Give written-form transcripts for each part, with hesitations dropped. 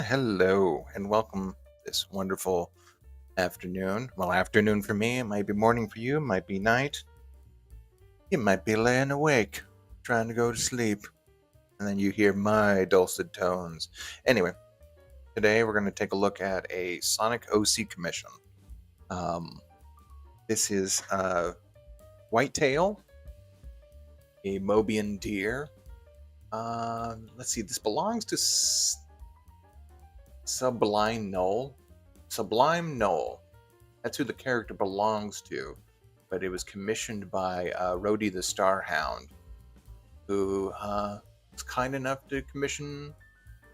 Hello, and welcome this wonderful afternoon. Well, afternoon for me, it might be morning for you, it might be night. You might be laying awake, trying to go to sleep, and then you hear my dulcet tones. Anyway, today we're going to take a look at a Sonic OC commission. Um, this is Whitetail, a Mobian deer. Let's see, this belongs to Sublime Knoll. Sublime Knoll. That's who the character belongs to, but it was commissioned by Rhodey the Starhound, who was kind enough to commission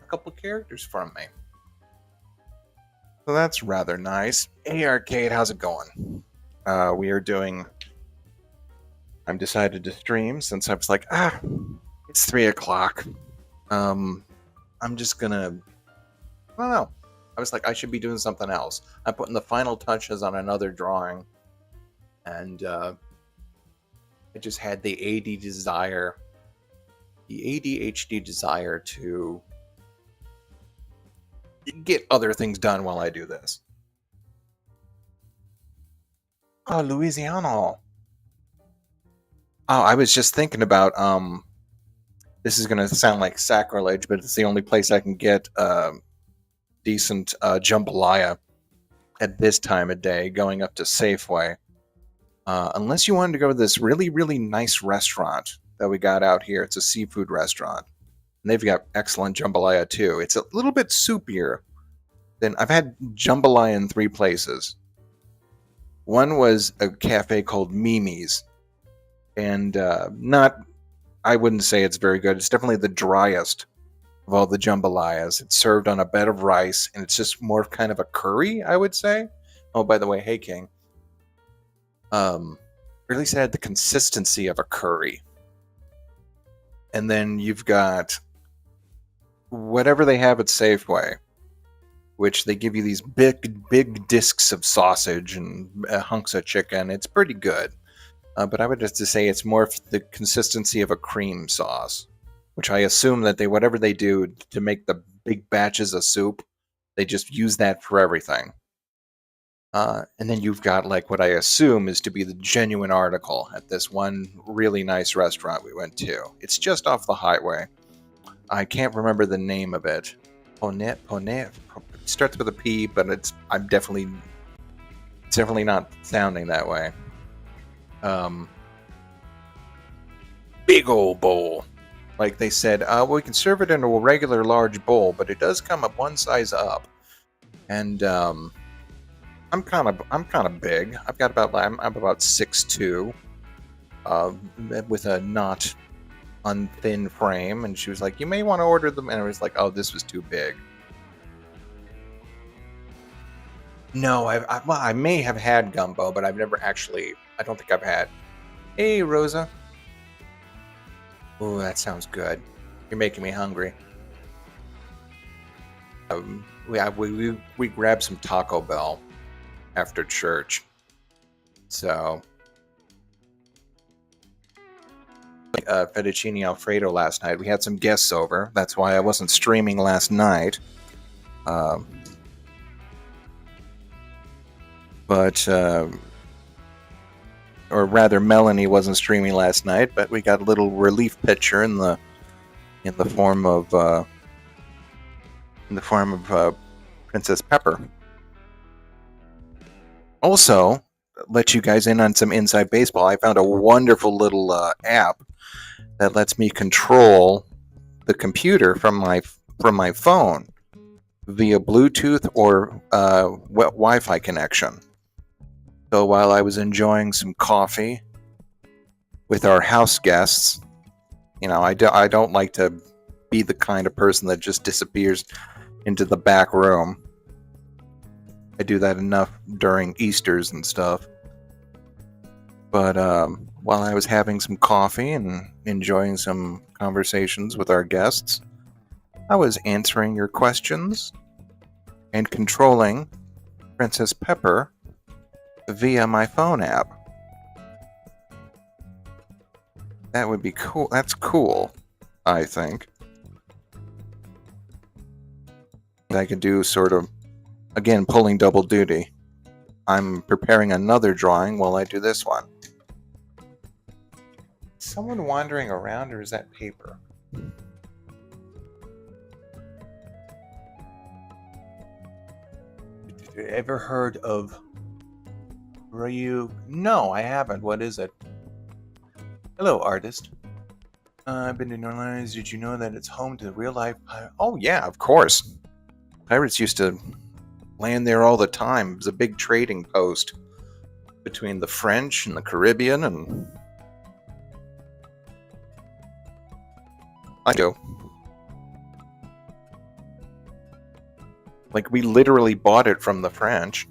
a couple characters from me. So that's rather nice. Hey Arcade, how's it going? We are doing... I'm decided to stream since I was like, it's 3 o'clock. I'm just gonna... I don't know. I was like, I should be doing something else. I'm putting the final touches on another drawing. And I just had the ADHD desire to get other things done while I do this. Oh, Louisiana. Oh, I was just thinking about, this is going to sound like sacrilege, but it's the only place I can get decent jambalaya at this time of day, going up to Safeway. Unless you wanted to go to this really, really nice restaurant that we got out here. It's a seafood restaurant. And they've got excellent jambalaya, too. It's a little bit soupier than... I've had jambalaya in 3 places. One was a cafe called Mimi's. And I wouldn't say it's very good. It's definitely the driest of all the jambalayas. It's served on a bed of rice, and it's just more kind of a curry, I would say. Oh, by the way, hey, King. Or at least it had the consistency of a curry. And then you've got whatever they have at Safeway, which they give you these big discs of sausage and hunks of chicken. It's pretty good. But I would just say it's more the consistency of a cream sauce, which I assume that whatever they do to make the big batches of soup, they just use that for everything. And then you've got like what I assume is to be the genuine article at this one really nice restaurant we went to. It's just off the highway. I can't remember the name of it. Ponette. It starts with a P, but it's definitely not sounding that way. Big old bowl. Like they said, well, we can serve it in a regular large bowl, but it does come up one size up. And I'm kind of big. I'm about 6'2", with a not unthin frame. And she was like, "You may want to order them." And I was like, "Oh, this was too big." No, I may have had gumbo, but I've never actually. I don't think I've had. Hey, Rosa. Ooh, that sounds good. You're making me hungry. We grabbed some Taco Bell after church. So, fettuccine Alfredo last night. We had some guests over. That's why I wasn't streaming last night. Or rather, Melanie wasn't streaming last night, but we got a little relief pitcher in the form of Princess Pepper. Also, let you guys in on some inside baseball. I found a wonderful little app that lets me control the computer from my phone via Bluetooth or Wi-Fi connection. So while I was enjoying some coffee with our house guests, I don't like to be the kind of person that just disappears into the back room. I do that enough during Easters and stuff. But while I was having some coffee and enjoying some conversations with our guests, I was answering your questions and controlling Princess Pepper via my phone app. That would be cool. That's cool, I think. I could do sort of, again, pulling double duty. I'm preparing another drawing while I do this one. Is someone wandering around, or is that paper? Have you ever heard of Ryu? No, I haven't. What is it? Hello, artist. I've been to New Orleans. Did you know that it's home to real life? Oh, yeah, of course. Pirates used to land there all the time. It was a big trading post between the French and the Caribbean, and I do. Like, we literally bought it from the French.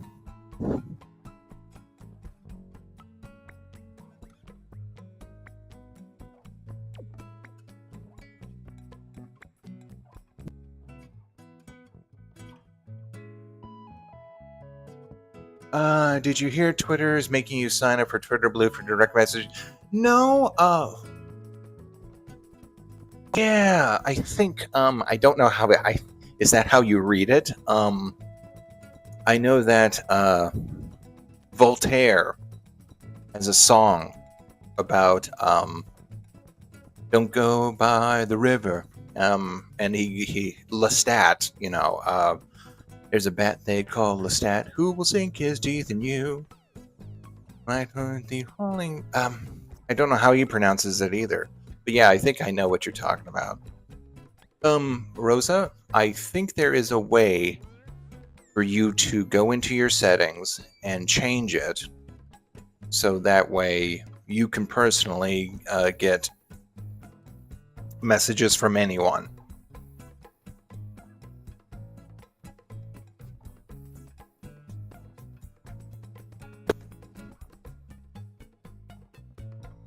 Did you hear Twitter is making you sign up for Twitter Blue for direct message? No, yeah, I think, I don't know how is that how you read it? I know that, Voltaire has a song about, don't go by the river, and he Lestat, there's a bat they call Lestat who will sink his teeth in you. Like the falling. I don't know how he pronounces it either. But yeah, I think I know what you're talking about. Rosa, I think there is a way for you to go into your settings and change it so that way you can personally get messages from anyone.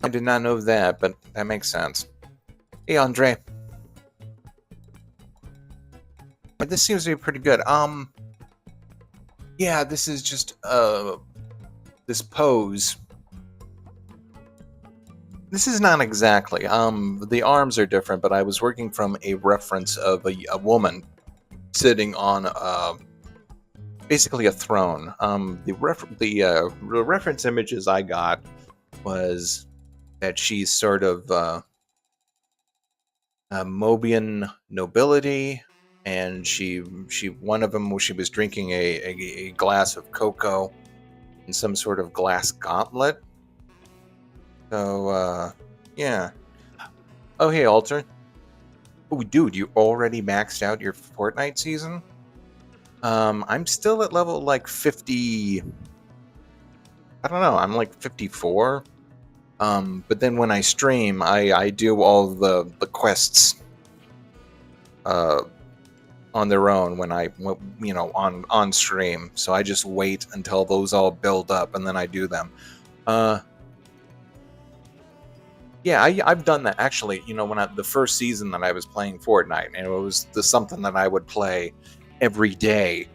I did not know that, but that makes sense. Hey, Andre. This seems to be pretty good. Yeah, this is just, this pose. This is not exactly, the arms are different, but I was working from a reference of a woman sitting on, basically a throne. The reference images I got was that she's sort of Mobian nobility, and she one of them, she was drinking a glass of cocoa in some sort of glass gauntlet. So yeah. Oh, hey, Alter. Oh, dude, you already maxed out your Fortnite season? I'm still at level like 50. I don't know. I'm like 54. But then when I stream, I do all the quests on their own when on stream. So I just wait until those all build up and then I do them. Yeah, I've done that actually. When the first season that I was playing Fortnite, and it was something that I would play every day.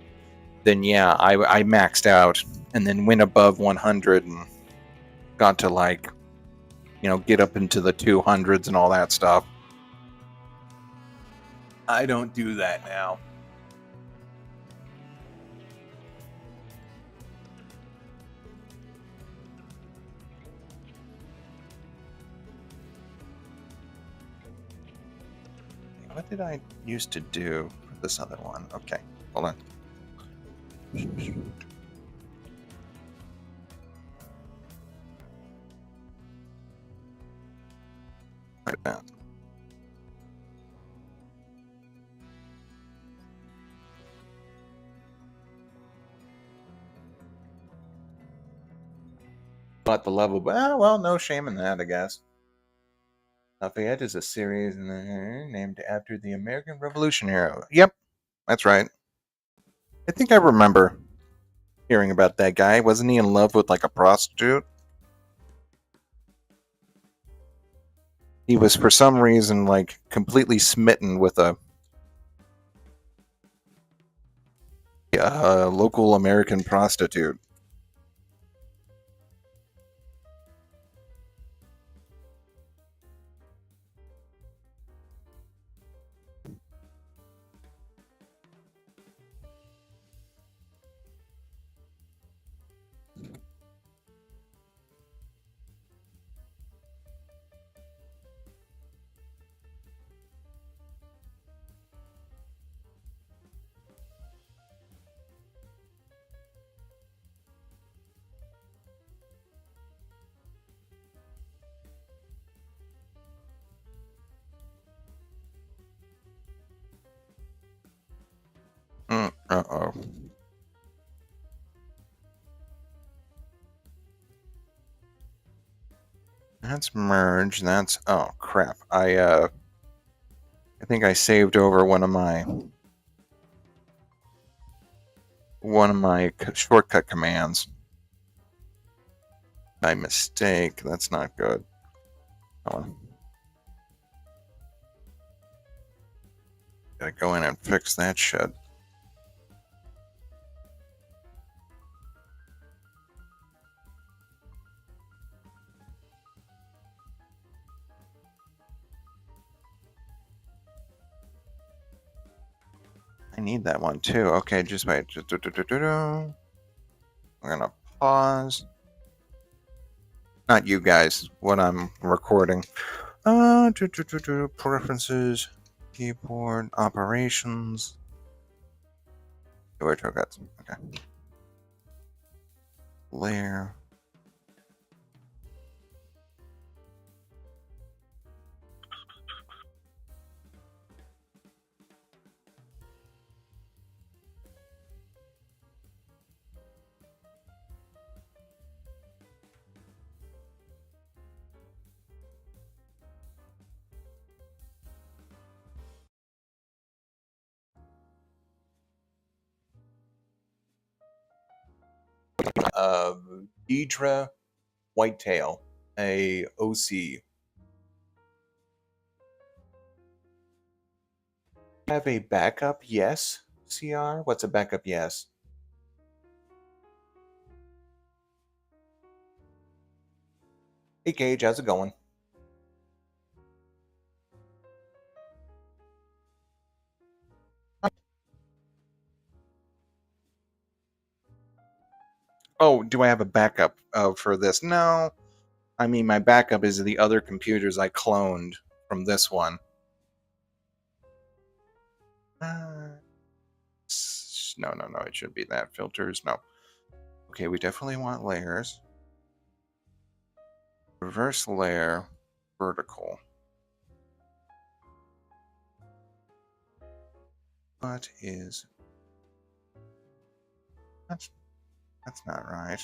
Then yeah, I maxed out and then went above 100 and got to get up into the 200s and all that stuff. I don't do that now. What did I used to do for this other one? Okay, hold on. Right now. Not the level, but well, no shame in that, I guess. Lafayette is a series named after the American Revolution hero. Yep, that's right. I think I remember hearing about that guy. Wasn't he in love with like a prostitute? He was for some reason like completely smitten with a local American prostitute. That's merge. That's oh crap. I think I saved over one of my shortcut commands by mistake. That's not good. Oh, gotta go in and fix that shit. I need that one too. Okay, just wait. We're gonna pause. Not you guys, what I'm recording. Preferences, keyboard, operations. Wait, I got some. Okay. Layer. Deidre Whitetail, a OC. Have a backup? Yes. CR? What's a backup? Yes. Hey Gage, how's it going? Oh, do I have a backup for this? No. I mean, my backup is the other computers I cloned from this one. No, it should be that. Filters, no. Okay, we definitely want layers. Reverse layer, vertical. What is... That's not right.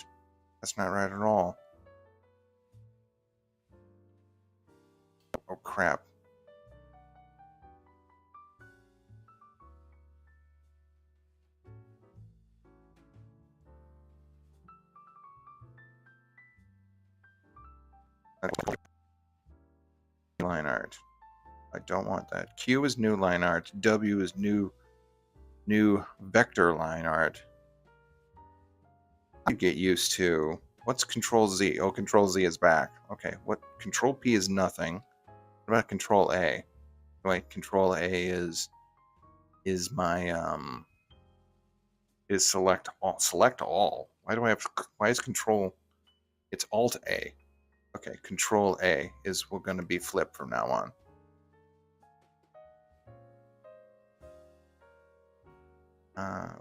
That's not right at all. Oh, crap. Line art. I don't want that. Q is new line art. W is new vector line art. I get used to. What's Control Z? Oh, Control Z is back. Okay, what Control P is nothing. What about Control A? Wait, Control A is my is select all. Select all. Why is Control? It's Alt A. Okay, Control A is we're going to be flipped from now on.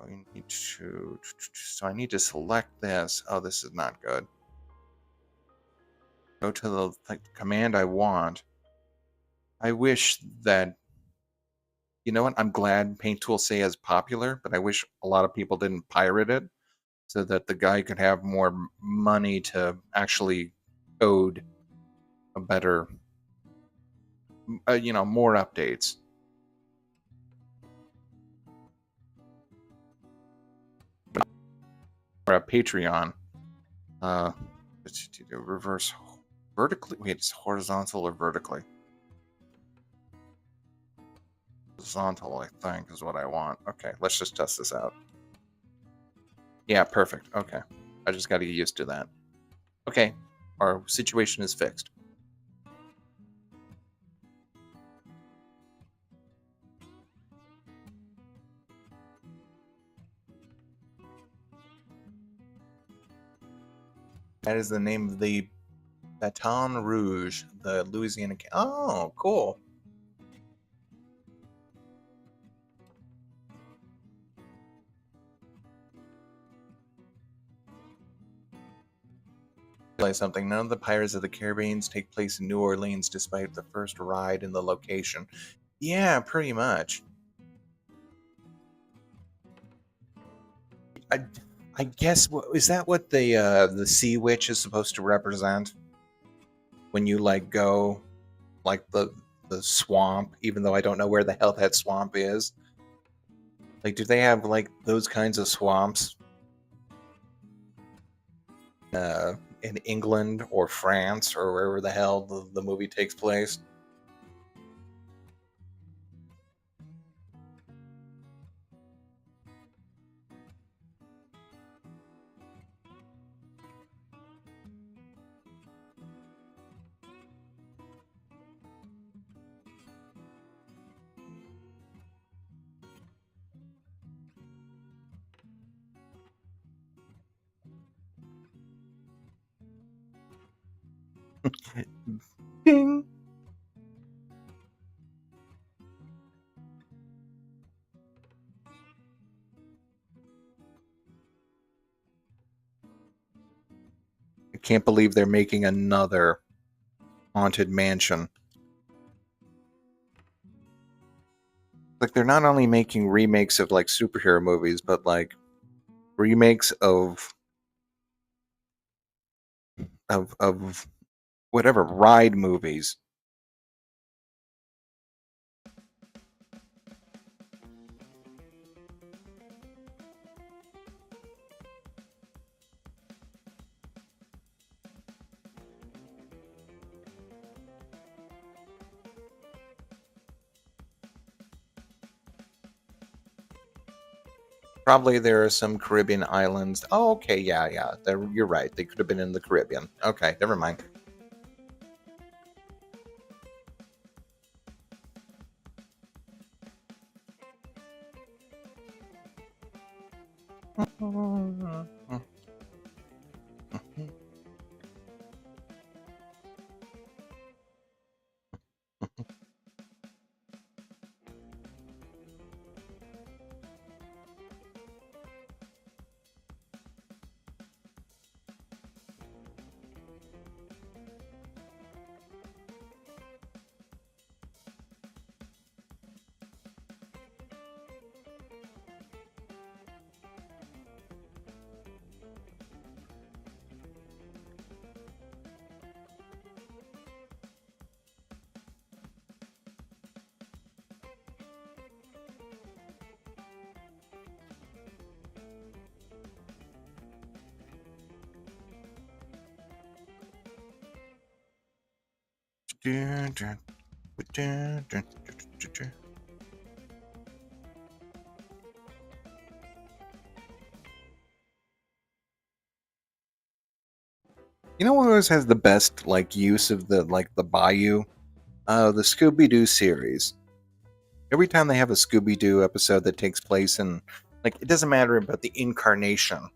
We need to. So I need to select this. Oh, this is not good. Go to the command I want. I wish that. You know what? I'm glad Paint Tool Say is popular, but I wish a lot of people didn't pirate it, so that the guy could have more money to actually code a better, more updates. Or a Patreon. Reverse vertically. Wait, it's horizontal or vertically? Horizontal, I think, is what I want. Okay, let's just test this out. Yeah, perfect. Okay, I just got to get used to that. Okay, our situation is fixed. That is the name of the Baton Rouge, the Louisiana. Oh, cool. Something. None of the Pirates of the Caribbean take place in New Orleans, despite the first ride in the location. Yeah, pretty much. I guess is that what the Sea Witch is supposed to represent? when you like go like the swamp, even though I don't know where the hell that swamp is. Like, do they have like those kinds of swamps in England or France or wherever the hell the movie takes place? Ding. I can't believe they're making another Haunted Mansion. Like, they're not only making remakes of like superhero movies, but like remakes of whatever ride movies. Probably there are some Caribbean islands. Oh, okay, yeah. You're right. They could have been in the Caribbean. Okay, never mind. You know what always has the best like use of the bayou? The Scooby Doo series. Every time they have a Scooby Doo episode that takes place in, like, it doesn't matter about the incarnation.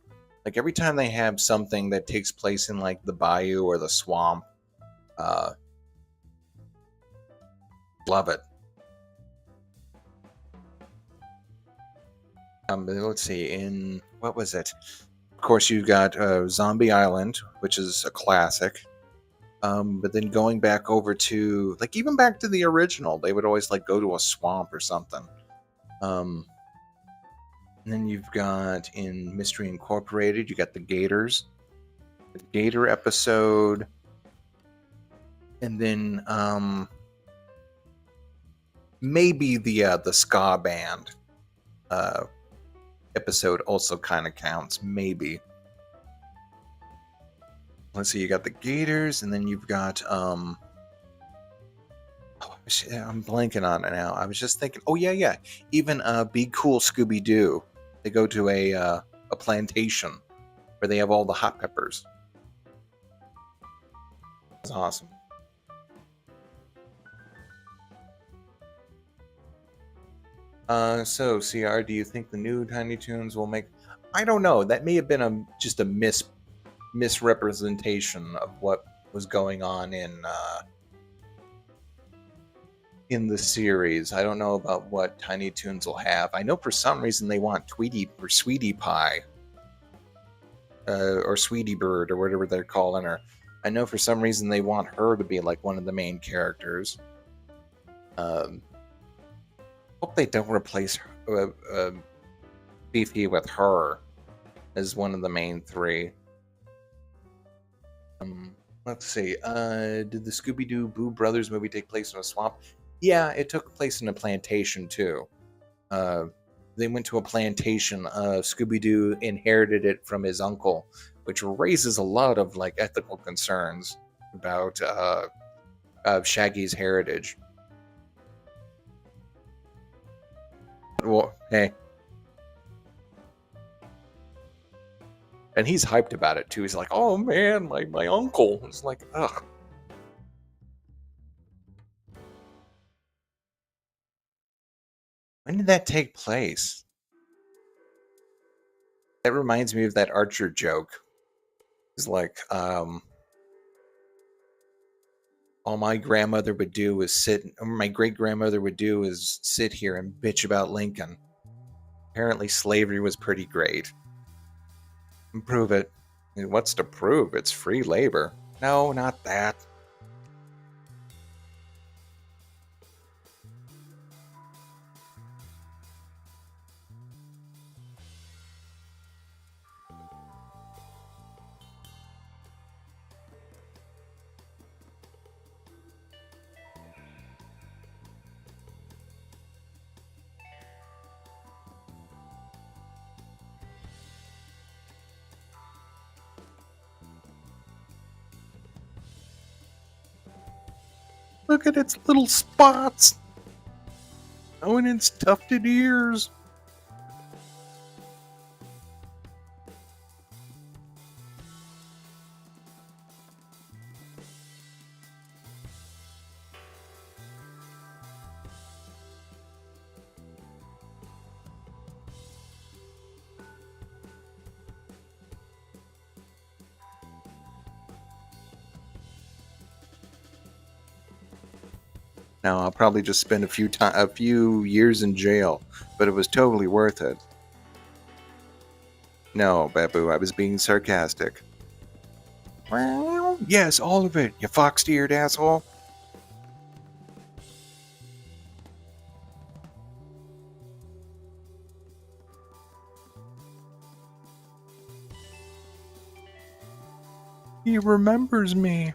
Like, every time they have something that takes place in like the bayou or the swamp, uh, love it. Let's see, in what was it? Of course, you got Zombie Island, which is a classic. But then going back over to like even back to the original, they would always like go to a swamp or something. Um, and then you've got in Mystery Incorporated, you got the Gators, the Gator episode, and then maybe the ska band episode also kind of counts, maybe. Let's see, you got the Gators, and then you've got oh, I'm blanking on it now. I was just thinking, oh yeah, even Be Cool Scooby Doo. They go to a plantation where they have all the hot peppers. That's awesome. So CR, do you think the new Tiny Toons will make? I don't know. That may have been just a misrepresentation of what was going on in the series. I don't know about what Tiny Toons will have. I know for some reason they want Tweety or Sweetie Pie, or Sweetie Bird, or whatever they're calling her. I know for some reason they want her to be like one of the main characters. Hope they don't replace Fifi with her as one of the main three. Let's see. Did the Scooby-Doo Boo Brothers movie take place in a swamp? Yeah, it took place in a plantation too. Uh, they went to a plantation. Scooby-Doo inherited it from his uncle, which raises a lot of like ethical concerns about Shaggy's heritage. Well, hey, and he's hyped about it too. He's like, "Oh man, my uncle." It's like, ugh. When did that take place? That reminds me of that Archer joke. It's like, all my grandmother would do was sit, or my great grandmother would do is sit here and bitch about Lincoln. Apparently, slavery was pretty great. Prove it. What's to prove? It's free labor. No, not that. Look at its little spots. Oh, and its tufted ears. Now I'll probably just spend a few years in jail, but it was totally worth it. No, Babu, I was being sarcastic. Well, yes, all of it, you fox-eared asshole. He remembers me.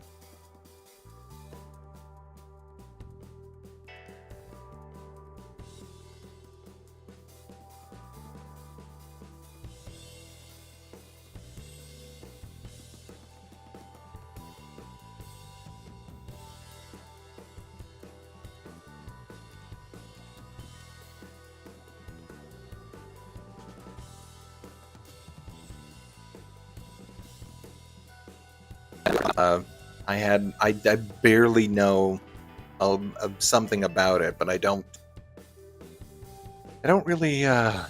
Uh, I barely know something about it, but I don't really, it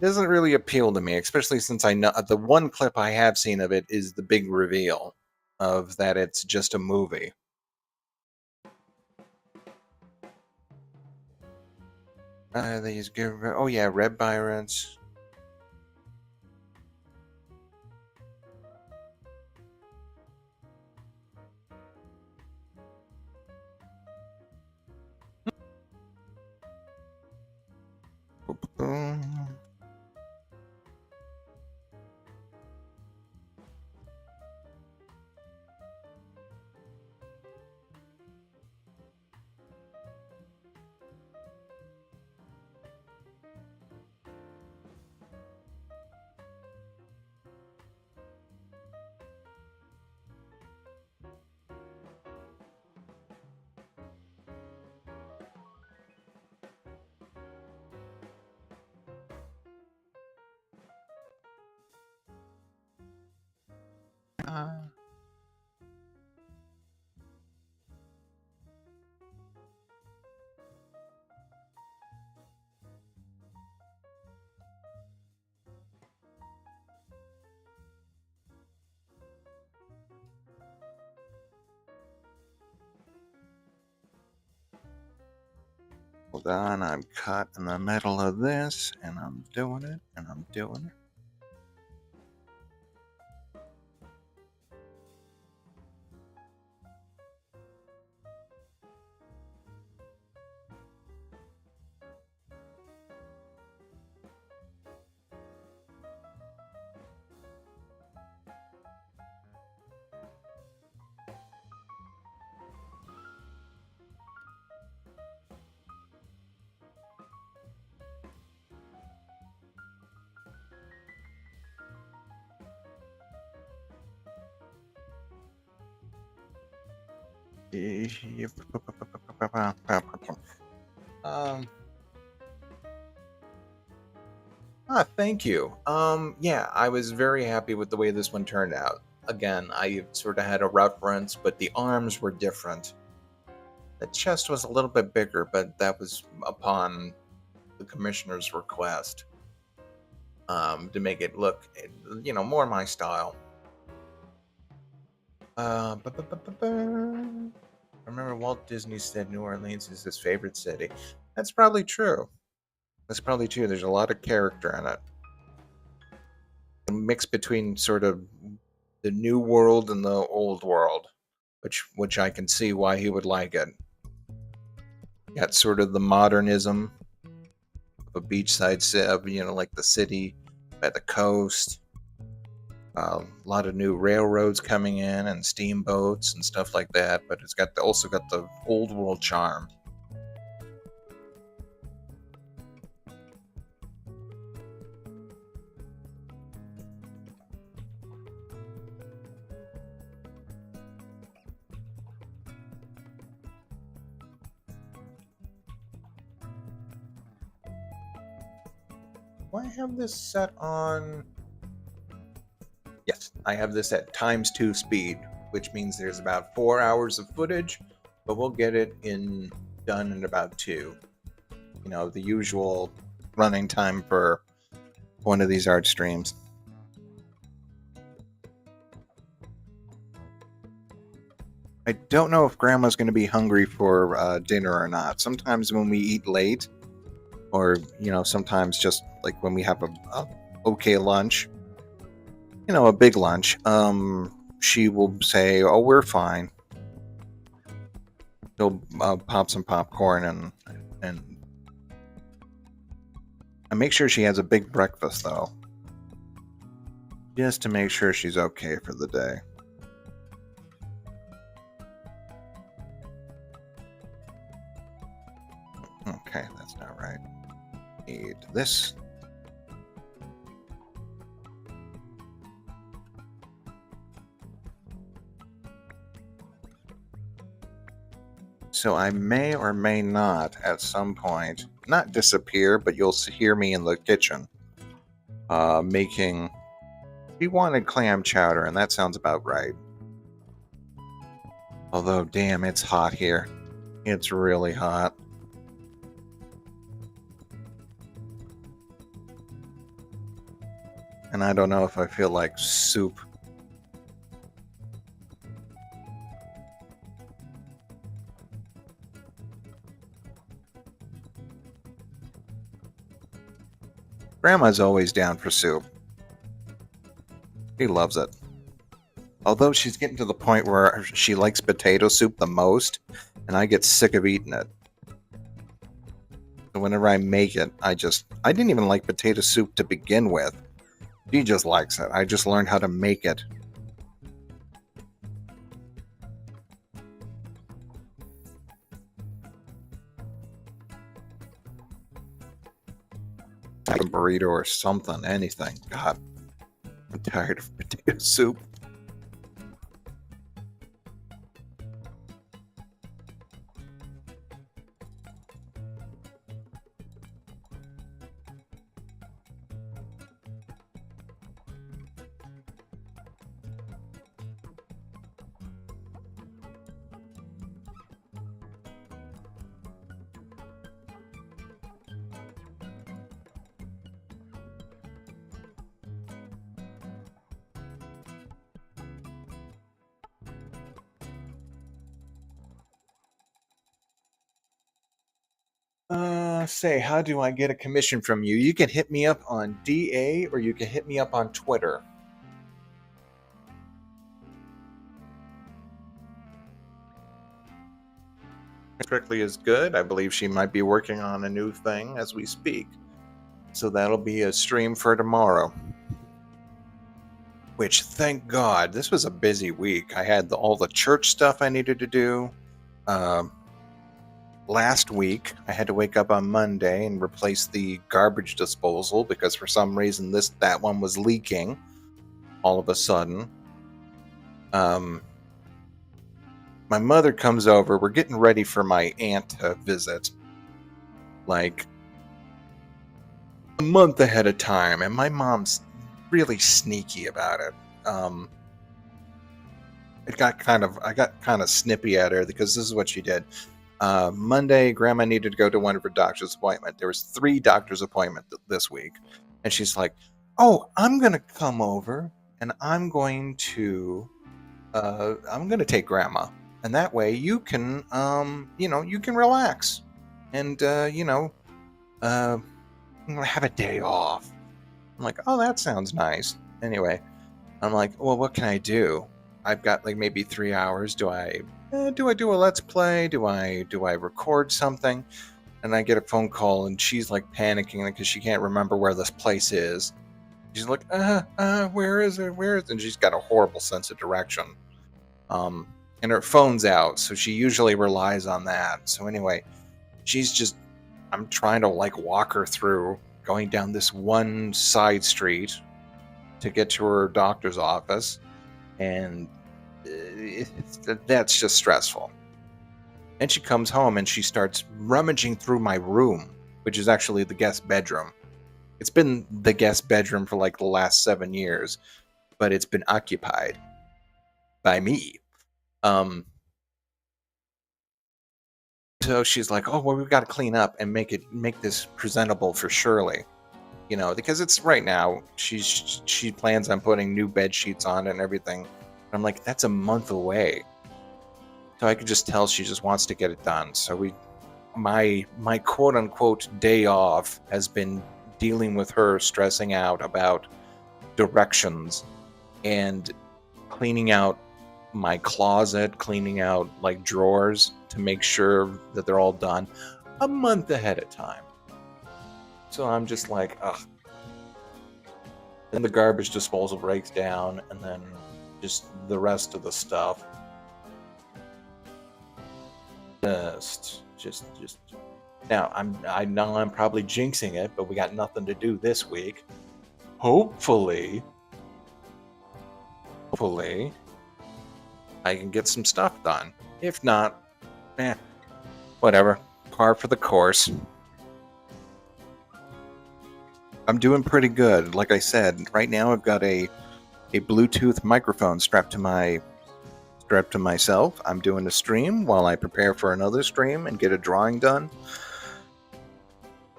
doesn't really appeal to me, especially since I know the one clip I have seen of it is the big reveal of that it's just a movie. These good, oh yeah, Red Byron's. Hold on, I'm caught in the middle of this, and I'm doing it, and I'm doing it. Um, Thank you. Yeah, I was very happy with the way this one turned out. Again, I sort of had a reference, but the arms were different. The chest was a little bit bigger, but that was upon the commissioner's request, to make it look, more my style. I remember Walt Disney said New Orleans is his favorite city. That's probably true. That's probably true. There's a lot of character in it. A mix between sort of the new world and the old world, which I can see why he would like it. Got sort of the modernism of a beachside city, like the city by the coast. A lot of new railroads coming in and steamboats and stuff like that, but it's also got the old world charm. Do I have this set on? Yes, I have this at ×2 speed, which means there's about 4 hours of footage, but we'll get it done in about 2. The usual running time for one of these art streams. I don't know if Grandma's going to be hungry for dinner or not. Sometimes when we eat late, or sometimes just like when we have a okay lunch, a big lunch, she will say, "Oh, we're fine." She'll pop some popcorn and make sure she has a big breakfast though, just to make sure she's okay for the day. Okay, that's not right. Need this. So I may or may not at some point not disappear, but you'll hear me in the kitchen making. We wanted clam chowder, and that sounds about right. Although, damn, it's hot here. It's really hot. And I don't know if I feel like soup. Grandma's always down for soup. She loves it. Although she's getting to the point where she likes potato soup the most, and I get sick of eating it. So whenever I make it, I didn't even like potato soup to begin with. She just likes it. I just learned how to make it. Like a burrito or something, anything. God, I'm tired of potato soup. Say, how do I get a commission from you? You can hit me up on DA, or you can hit me up on Twitter. Strictly is good. I believe she might be working on a new thing as we speak. So that'll be a stream for tomorrow. Which, thank God, this was a busy week. I had all the church stuff I needed to do. Last week, I had to wake up on Monday and replace the garbage disposal because for some reason that one was leaking all of a sudden. my mother comes over. We're getting ready for my aunt to visit, like a month ahead of time, and my mom's really sneaky about it. I got kind of snippy at her because this is what she did. Monday, Grandma needed to go to one of her doctor's appointment. There was 3 doctor's appointments this week, and she's like, "Oh, I'm gonna come over, and I'm gonna take Grandma, and that way you can, you can relax, and have a day off." I'm like, "Oh, that sounds nice." Anyway, I'm like, "Well, what can I do? I've got like maybe 3 hours. Do I do a let's play? Do I record something?" And I get a phone call, and she's like panicking because she can't remember where this place is. She's like, where is it? Where is it? And she's got a horrible sense of direction. And her phone's out, so she usually relies on that. So anyway, I'm trying to like walk her through going down this one side street to get to her doctor's office, and that's just stressful. And she comes home and she starts rummaging through my room, which is actually the guest bedroom. It's been the guest bedroom for like the last 7 years, but it's been occupied by me. So she's like, "Oh, well, we've got to clean up and make this presentable for Shirley." Because it's right now, she plans on putting new bed sheets on and everything. I'm like, that's a month away. So I could just tell she just wants to get it done. So my quote unquote day off has been dealing with her stressing out about directions and cleaning out my closet, cleaning out like drawers to make sure that they're all done a month ahead of time. So I'm just like, ugh. Then the garbage disposal breaks down, and then just the rest of the stuff. Just. Now I know I'm probably jinxing it, but we got nothing to do this week. Hopefully, I can get some stuff done. If not, whatever. Par for the course. I'm doing pretty good. Like I said, right now I've got a Bluetooth microphone strapped to myself. I'm doing a stream while I prepare for another stream and get a drawing done.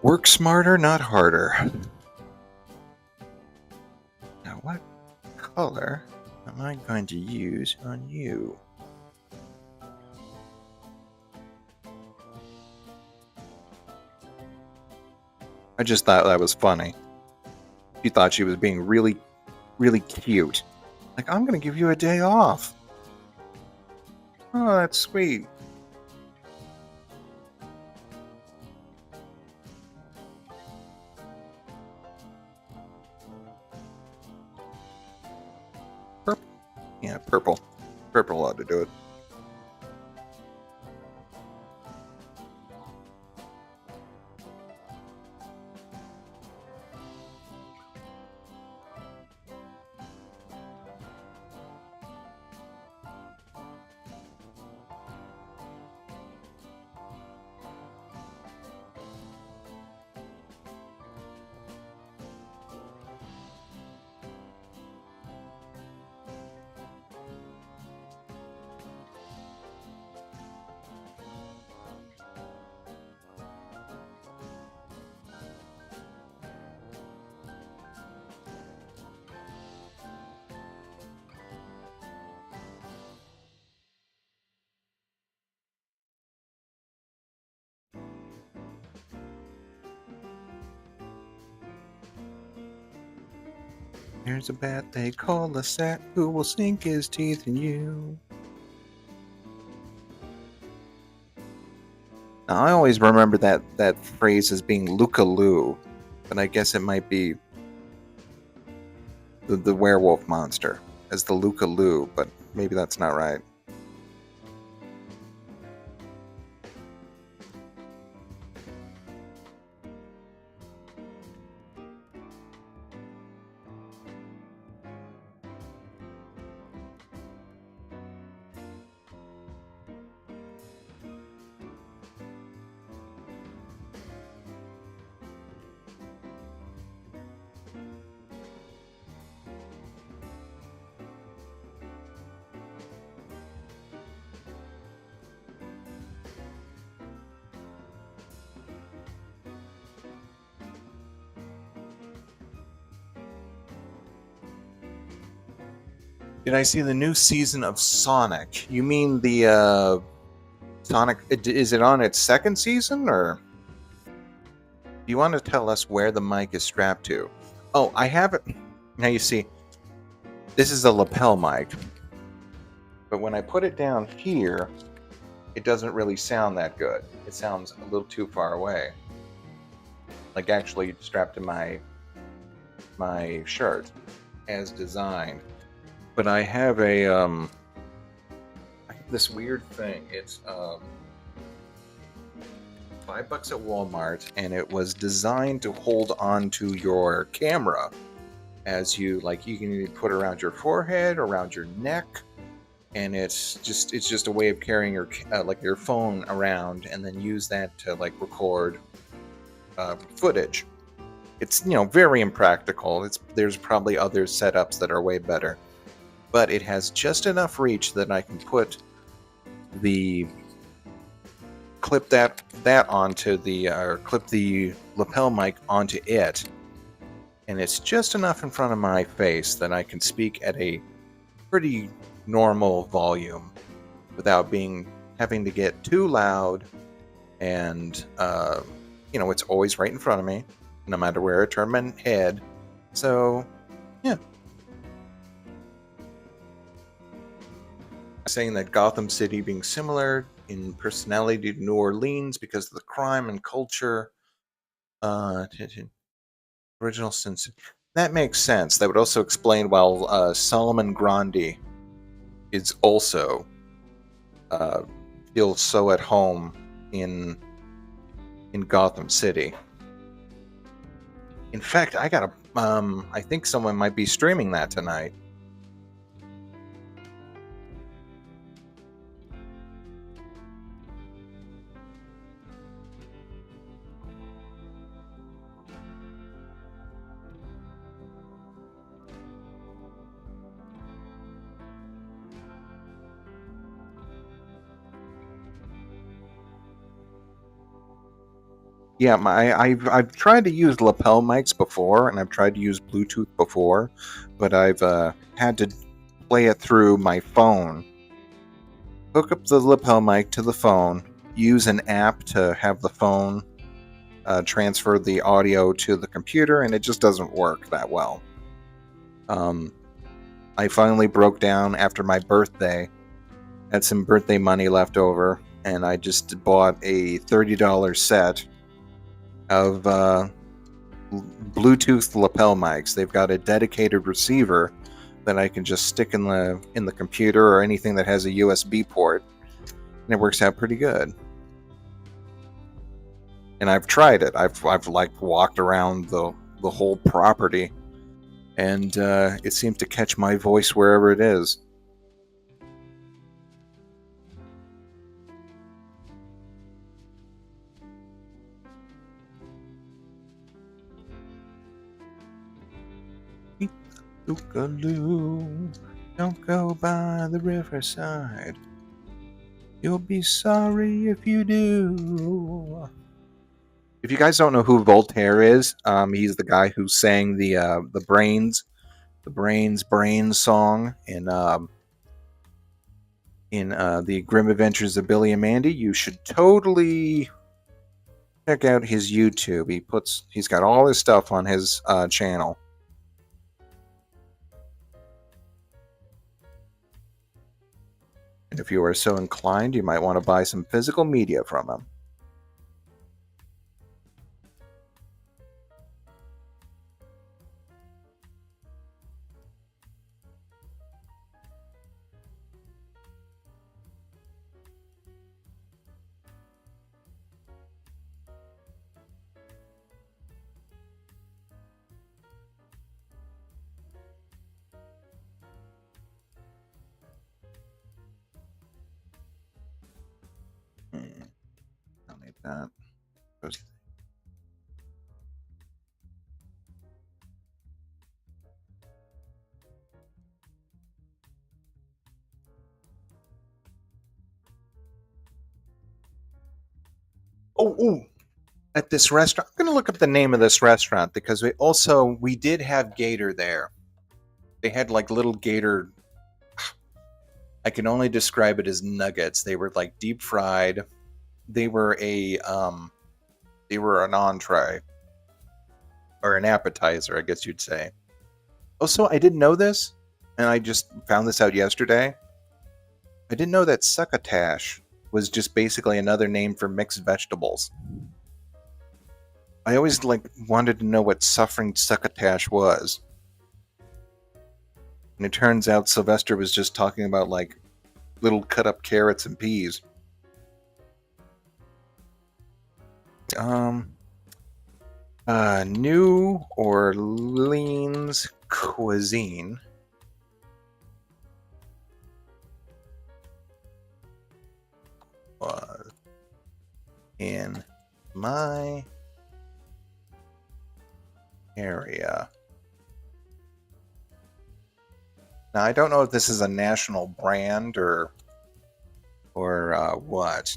Work smarter, not harder. Now, what color am I going to use on you? I just thought that was funny. She thought she was being really, really cute. Like, I'm going to give you a day off. Oh, that's sweet. Purple? Yeah, purple. Purple ought to do it. There's a bat they call a sat who will sink his teeth in you. Now, I always remember that phrase as being Luca-Loo, but I guess it might be the werewolf monster as the Luca-Loo, but maybe that's not right. Did I see the new season of Sonic? You mean the Sonic? Is it on its second season, or do you want to tell us where the mic is strapped to? Oh, I have it. Now you see, this is a lapel mic, but when I put it down here, it doesn't really sound that good. It sounds a little too far away, like actually strapped to my shirt as designed. But I have this weird thing. It's $5 at Walmart, and it was designed to hold on to your camera as you can put it around your forehead, around your neck, and it's just a way of carrying your phone around, and then use that to record footage. It's very impractical. There's probably other setups that are way better, but it has just enough reach that I can put clip that onto clip the lapel mic onto it, and it's just enough in front of my face that I can speak at a pretty normal volume without having to get too loud, and it's always right in front of me no matter where I turn my head. So yeah, saying that Gotham City being similar in personality to New Orleans because of the crime and culture. Original sense. That makes sense. That would also explain why Solomon Grundy is also feels so at home in Gotham City. In fact, I think someone might be streaming that tonight. Yeah, I've tried to use lapel mics before, and I've tried to use Bluetooth before, but I've had to play it through my phone. Hook up the lapel mic to the phone, use an app to have the phone transfer the audio to the computer, and it just doesn't work that well. I finally broke down after my birthday, had some birthday money left over, and I just bought a $30 set of Bluetooth lapel mics. They've got a dedicated receiver that I can just stick in the computer or anything that has a USB port, and it works out pretty good. And I've tried it. I've walked around the whole property, and it seems to catch my voice wherever it is. Lookaloo, don't go by the riverside. You'll be sorry if you do. If you guys don't know who Voltaire is, he's the guy who sang the Brains song in the Grim Adventures of Billy and Mandy. You should totally check out his YouTube. He's got all his stuff on his channel. And if you are so inclined, you might want to buy some physical media from him. Don't need that. Oh, at this restaurant. I'm going to look up the name of this restaurant because we did have gator there. They had little gator I can only describe it as nuggets. They were like deep fried. They were they were an entree or an appetizer, I guess you'd say. Also, I didn't know this, and I just found this out yesterday. I didn't know that succotash was just basically another name for mixed vegetables. I always wanted to know what suffering succotash was. And it turns out Sylvester was just talking about little cut up carrots and peas. New Orleans cuisine. Was in my area. Now I don't know if this is a national brand or what.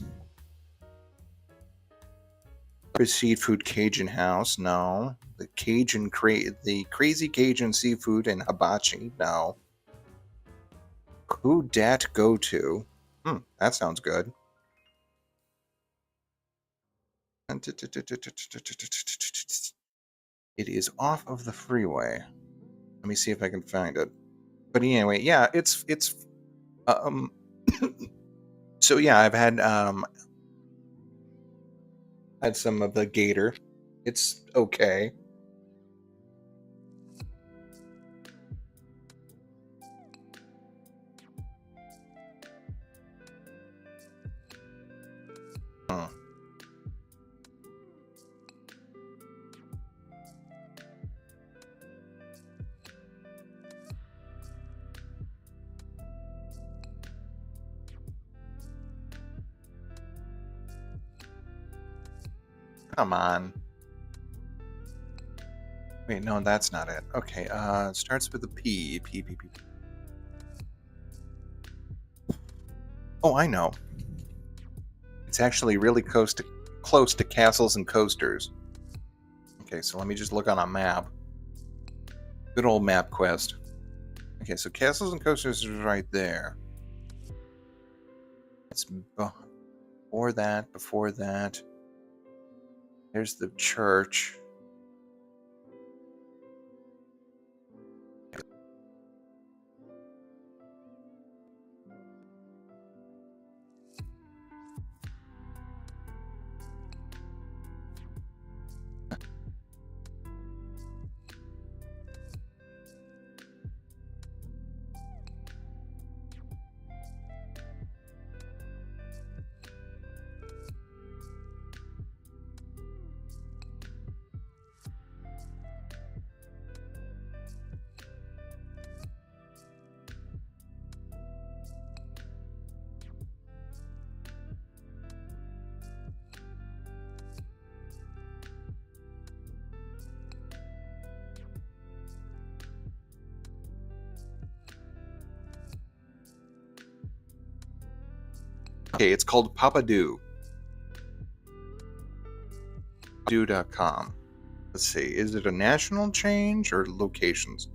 Seafood Cajun House, no. The Crazy Cajun Seafood in Hibachi, no. Who Dat Go To? That sounds good. It is off of the freeway. Let me see if I can find it. But anyway, yeah, it's so yeah, I've had some of the gator. It's okay. Huh. Come on. Wait, no, that's not it. Okay, it starts with a P. P. Oh, I know. It's actually really close to Castles and Coasters. Okay, so let me just look on a map. Good old map quest. Okay, so Castles and Coasters is right there. It's before that. There's the church. Okay, it's called Papadoo. Papadoo.com. Let's see, is it a national change or locations?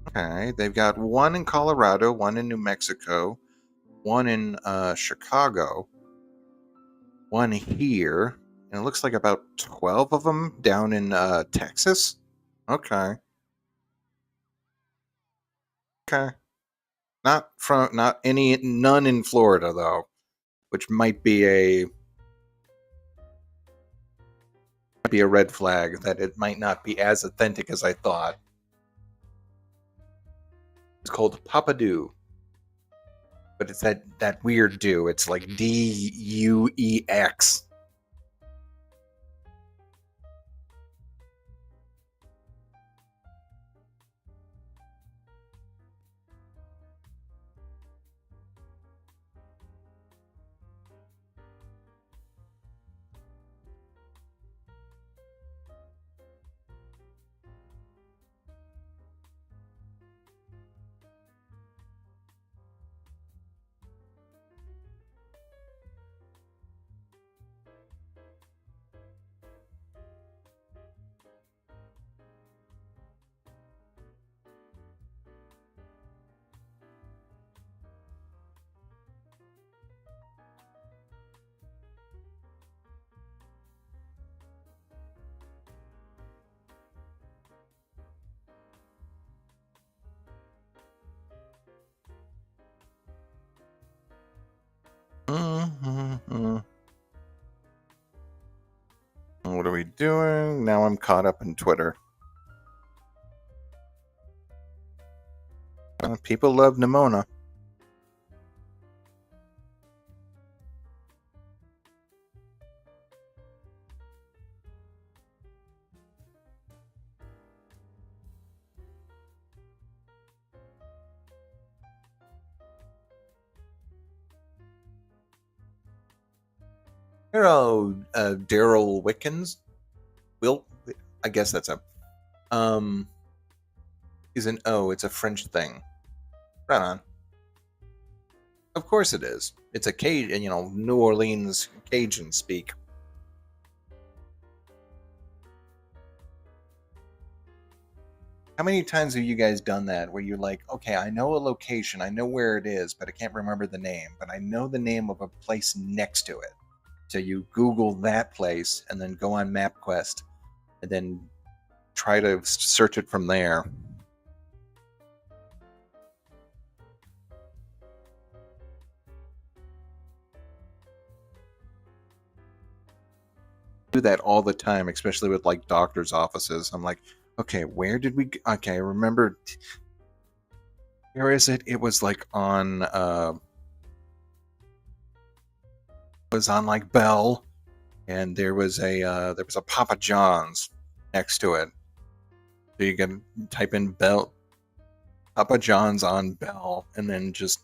Okay, they've got one in Colorado, one in New Mexico, one in Chicago, one here, and it looks like about 12 of them down in Texas. Okay. Okay. None in Florida though, which might be a red flag that it might not be as authentic as I thought. It's called Papadoo, but it's that weird do. It's like Deux. What are we doing? Now I'm caught up in Twitter. People love Nimona. Hello, Daryl Wickens. Will, I guess that's a is an O. It's a French thing. Right on. Of course it is. It's a Cajun, New Orleans Cajun speak. How many times have you guys done that where you're like, okay, I know a location, I know where it is, but I can't remember the name, but I know the name of a place next to it. So you Google that place and then go on MapQuest and then try to search it from there. Do that all the time, especially with like doctor's offices. I'm like, okay, where did we? Okay, I remember. Where is it? It was like on. Was on like Bell, and there was a Papa John's next to it. So you can type in Bell, Papa John's on Bell, and then just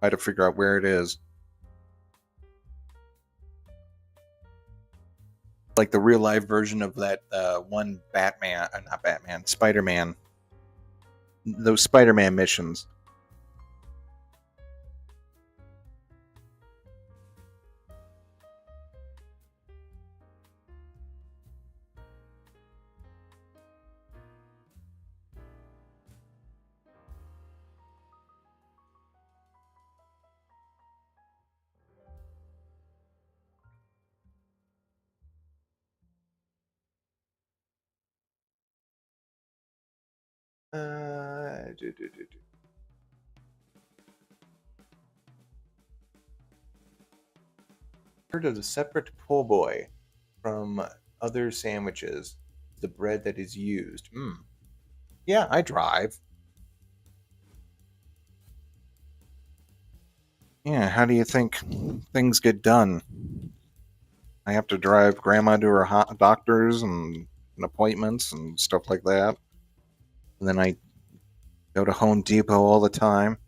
try to figure out where it is. Like the real life version of that one Batman, not Batman, Spider-Man. Those Spider-Man missions. Heard of the separate po' boy from other sandwiches, the bread that is used. Yeah, I drive. Yeah, how do you think things get done? I have to drive grandma to her doctors and appointments and stuff like that. And then I go to Home Depot all the time.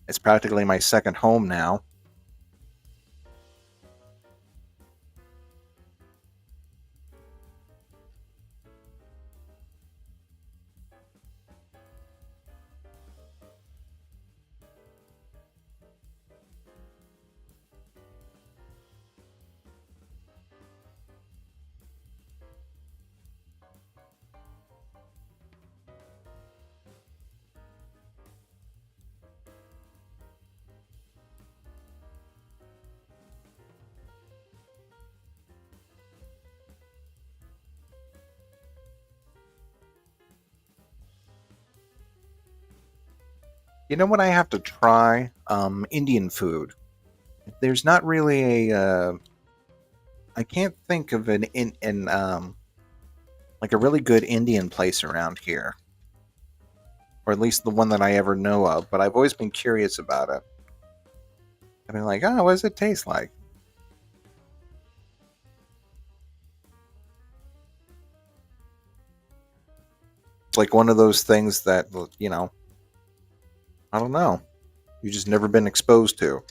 It's practically my second home now. You know what I have to try? Indian food. There's not really a. I can't think of an like a really good Indian place around here, or at least the one that I ever know of. But I've always been curious about it. I've been like, oh, what does it taste like? It's like one of those things that I don't know. You just never been exposed to.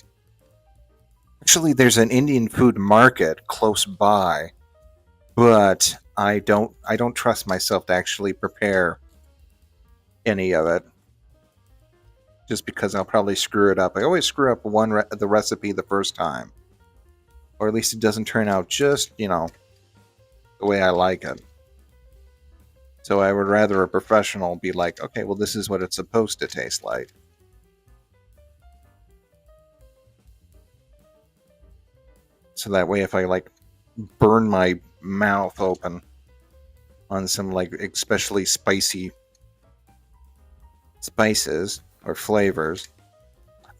Actually, there's an Indian food market close by, but I don't trust myself to actually prepare any of it, just because I'll probably screw it up. I always screw up the recipe the first time, or at least it doesn't turn out just the way I like it. So I would rather a professional be like, okay, well, this is what it's supposed to taste like. So that way, if I like burn my mouth open on some like especially spicy spices or flavors,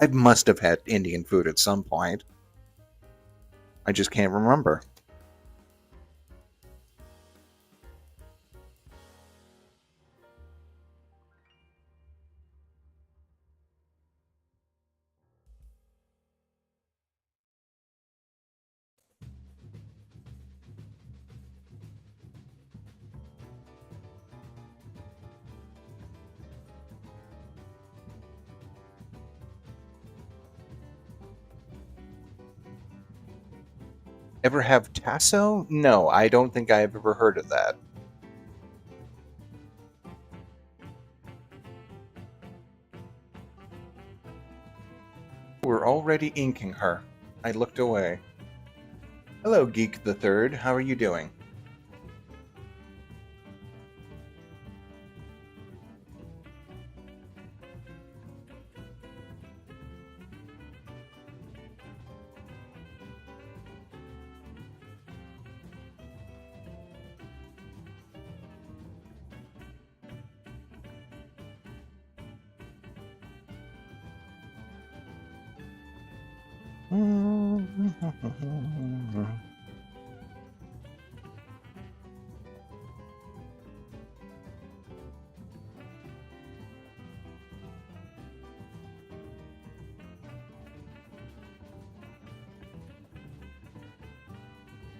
I must have had Indian food at some point. I just can't remember. Ever have tasso? No, I don't think I've ever heard of that. We're already inking her. I looked away. Hello, Geek the Third. How are you doing?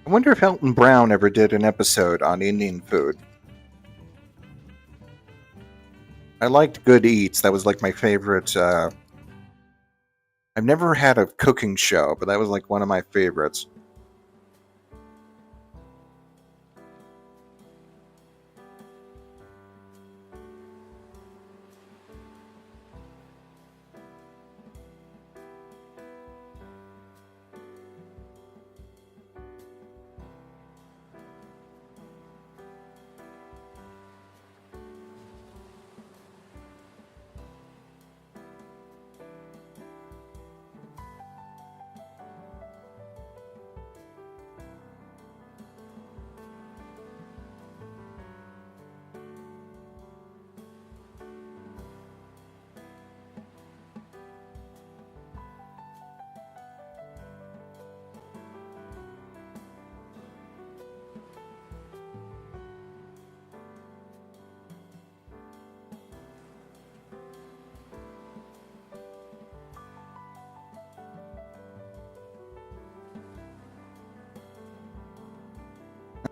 I wonder if Elton Brown ever did an episode on Indian food. I liked Good Eats. That was like my favorite. I've never had a cooking show, but that was like one of my favorites.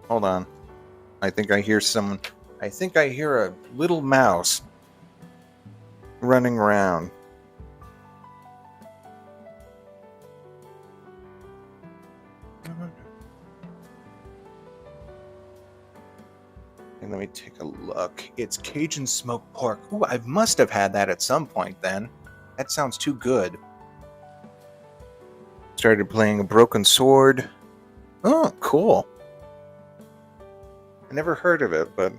Hold on. I think I hear someone. I think I hear a little mouse running around. And let me take a look. It's Cajun smoked pork. Ooh, I must have had that at some point then. That sounds too good. Started playing a broken sword. Oh, cool. I never heard of it, but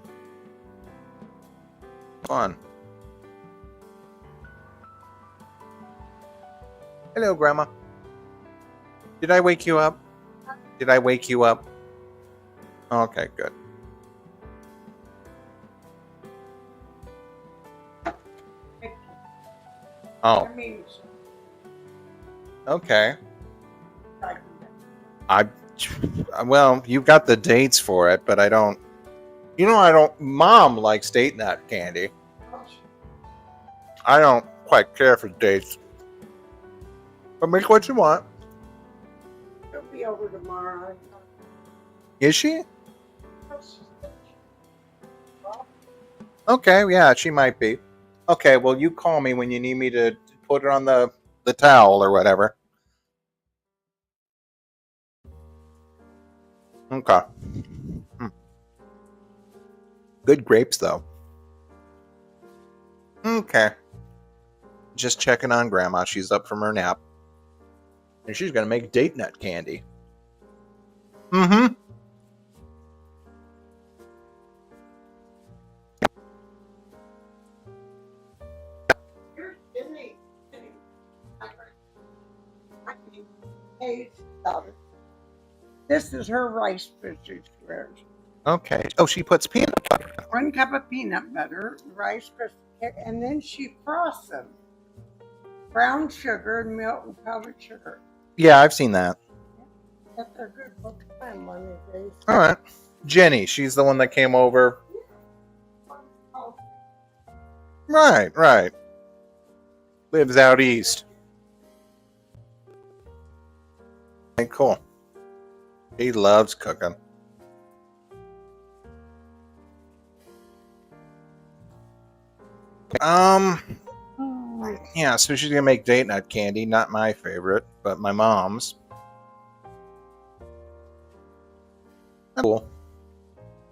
fun. Hello, Grandma. Did I wake you up? Did I wake you up? Okay, good. Oh. Okay. Well, you've got the dates for it, but I don't. Mom likes date nut candy. I don't quite care for dates. But make what you want. She'll be over tomorrow. Is she? Okay, yeah, she might be. Okay, well, you call me when you need me to put it on the towel or whatever. Okay. Good grapes, though. Okay. Just checking on Grandma. She's up from her nap. And she's going to make date nut candy. Mm-hmm. This is her rice Krispies squares. Okay. Oh, she puts peanut butter. 1 cup of peanut butter, Rice Krispies, and then she frosts them. Brown sugar and milk and powdered sugar. Yeah, I've seen that. That's days. All right. Jenny, she's the one that came over. Oh, Right. Lives out east. Okay, cool. He loves cooking. Yeah, so she's gonna make date nut candy. Not my favorite, but my mom's. Cool.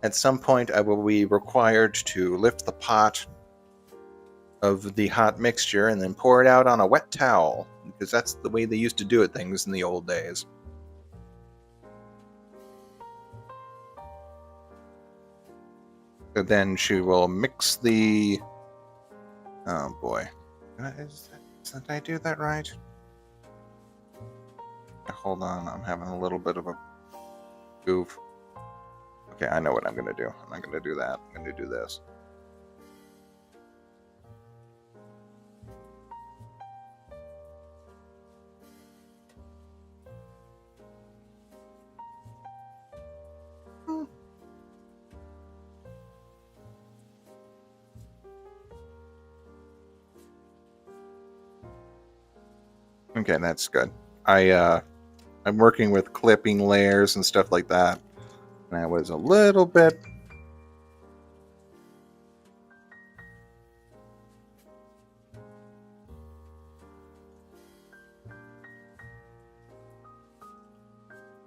At some point, I will be required to lift the pot of the hot mixture and then pour it out on a wet towel, because that's the way they used to do it things in the old days. So then she will mix the... Oh boy. Did I do that right? Hold on, I'm having a little bit of a goof. Okay, I know what I'm going to do. I'm not going to do that. I'm going to do this. Okay, that's good. I'm working with clipping layers and stuff like that. And I was a little bit...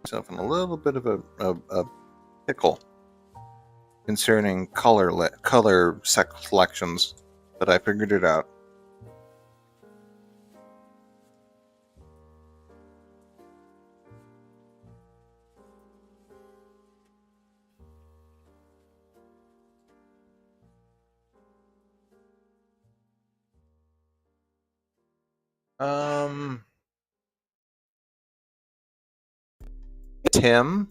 myself in a little bit of a pickle concerning color selections, but I figured it out. Tim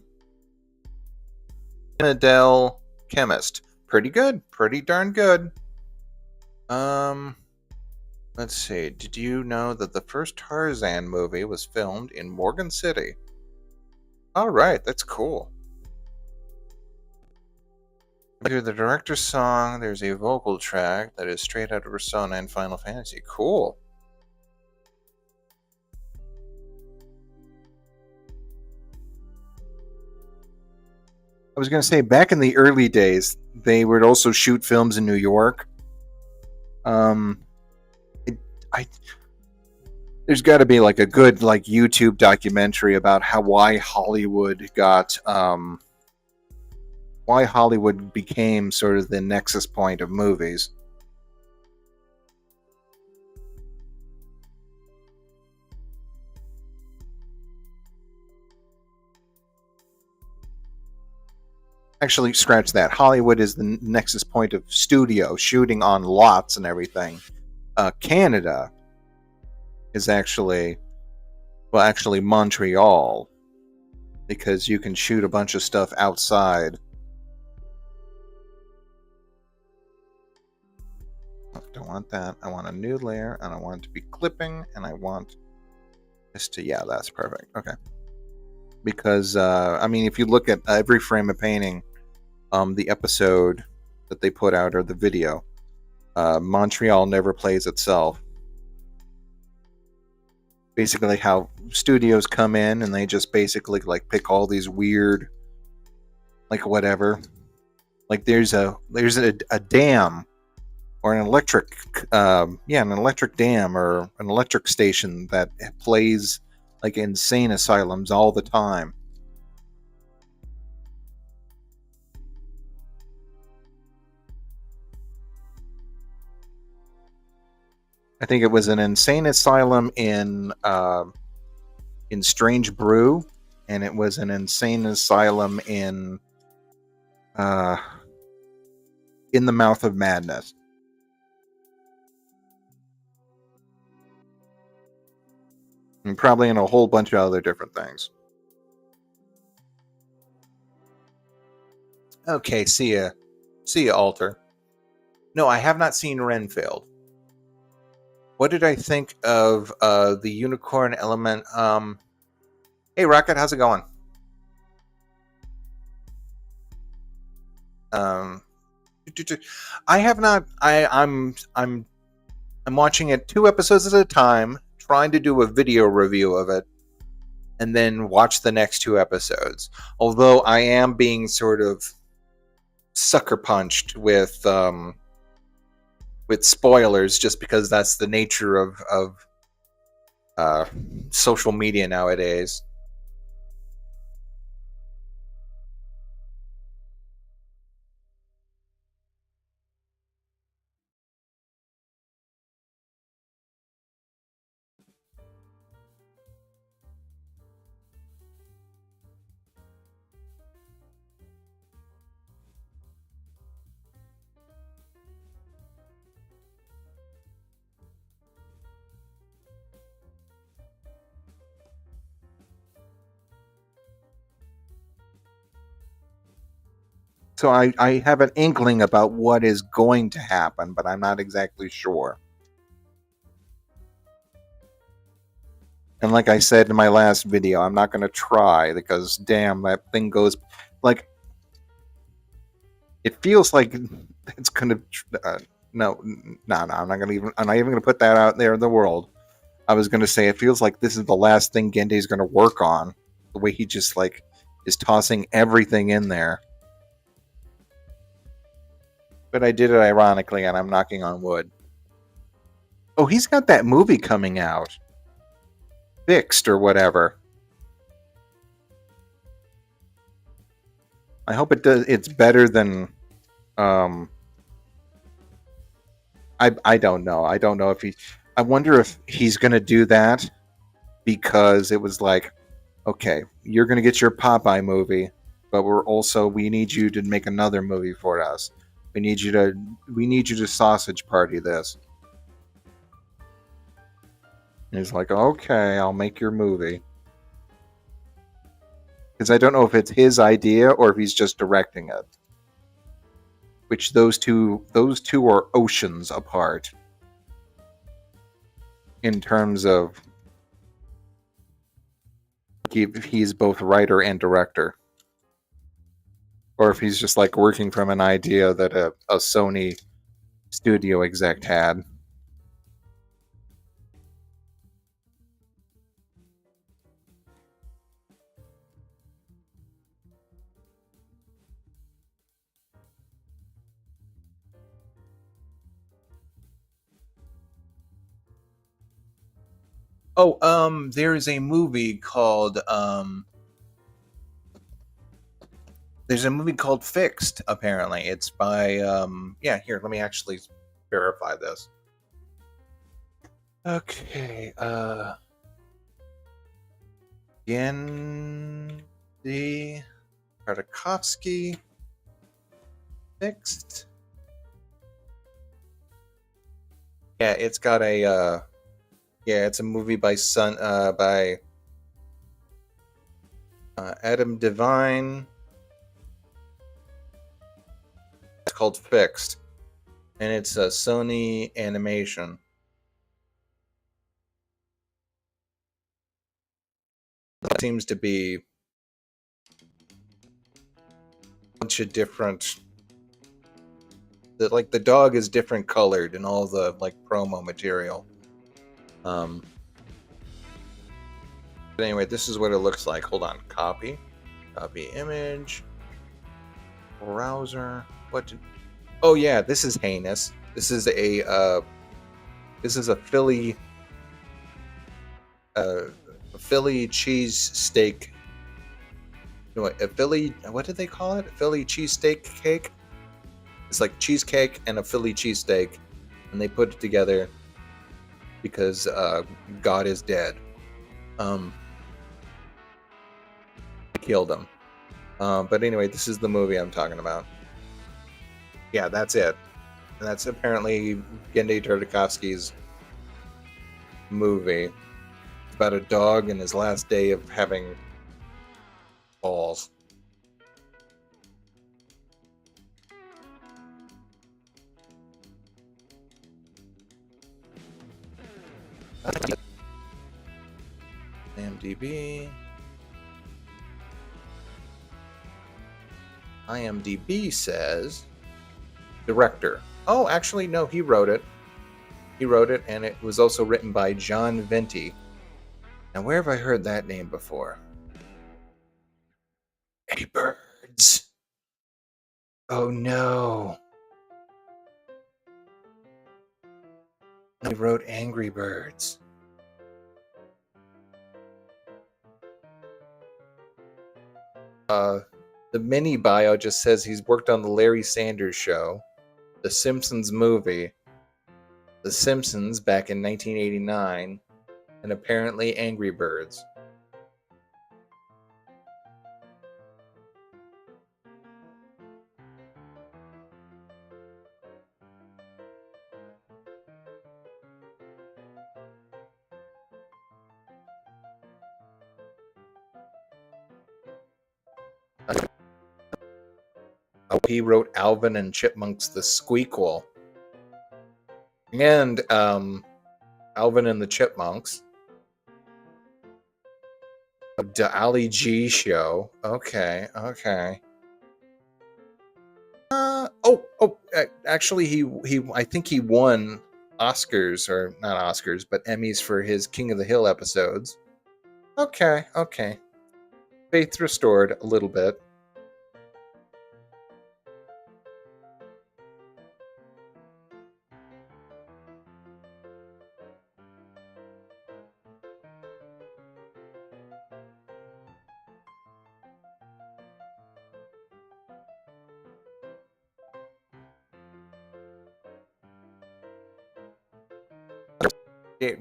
Adele Chemist. Pretty good. Pretty darn good. Let's see. Did you know that the first Tarzan movie was filmed in Morgan City? All right, that's cool. Under the director's song, there's a vocal track that is straight out of Persona and Final Fantasy. Cool. I was going to say, back in the early days, they would also shoot films in New York. There's got to be like a good YouTube documentary about why Hollywood became sort of the nexus point of movies. Actually, scratch that. Hollywood is the nexus point of studio shooting on lots and everything. Canada is actually Montreal, because you can shoot a bunch of stuff outside. I don't want that. I want a new layer, and I want it to be clipping, and I want this to... Yeah, that's perfect. Okay. Because, I mean, if you look at every frame of painting, the episode that they put out, or the video, Montreal never plays itself. Basically how studios come in and they just basically pick all these weird, whatever. There's a dam, or an electric dam, or an electric station that plays insane asylums all the time. I think it was an insane asylum in Strange Brew, and it was an insane asylum in The Mouth of Madness. And probably in a whole bunch of other different things. Okay, see ya, Alter. No, I have not seen Renfield. What did I think of the unicorn element? Hey, Rocket, how's it going? Um, I have not. I'm watching it 2 episodes at a time, trying to do a video review of it, and then watch the next 2 episodes. Although I am being sort of sucker punched with spoilers, just because that's the nature of social media nowadays. So I have an inkling about what is going to happen, but I'm not exactly sure. And like I said in my last video, I'm not going to try because damn, that thing goes like it feels like it's going to. No, I'm not going to even. I'm not even going to put that out there in the world. I was going to say it feels like this is the last thing Gendy is going to work on. The way he just like is tossing everything in there. But I did it ironically, and I'm knocking on wood. Oh, he's got that movie coming out. Fixed or whatever. I hope it does. It's better than. I don't know. I don't know if he. I wonder if he's gonna do that because it was like, okay, you're gonna get your Popeye movie, but we need you to make another movie for us. We need you to sausage party this. And he's like, okay, I'll make your movie. Because I don't know if it's his idea or if he's just directing it. Which those two are oceans apart in terms of if he's both writer and director, or if he's just like working from an idea that a Sony studio exec had. Oh, there is a movie called there's a movie called Fixed, apparently. It's by yeah, here, let me actually verify this. Okay, Gendy Tartakovsky Fixed. Yeah, it's got a yeah, it's a movie by Adam Devine. It's called Fixed, and it's a Sony animation. It seems to be a bunch of different. The dog is different colored in all the like promo material. But anyway, this is what it looks like. Hold on, copy image, browser. Oh yeah, this is heinous. This is a Philly cheese steak. No, a Philly. What did they call it? A Philly cheesesteak cake. It's like cheesecake and a Philly cheesesteak, and they put it together because God is dead. Killed him. But anyway, this is the movie I'm talking about. Yeah, that's it. And that's apparently Gendy Tartakovsky's movie. It's about a dog in his last day of having balls. IMDb. IMDb says director. Oh, actually, no, he wrote it. He wrote it, and it was also written by John Venti. Now, where have I heard that name before? Hey, Birds. Oh, no. He wrote Angry Birds. The mini bio just says he's worked on The Larry Sanders Show, The Simpsons movie, The Simpsons back in 1989, and apparently Angry Birds. He wrote Alvin and Chipmunks The Squeakquel. And Alvin and the Chipmunks. The Ali G Show. Okay. Actually, he I think he won Oscars, or not Oscars, but Emmys for his King of the Hill episodes. Okay. Faith restored a little bit.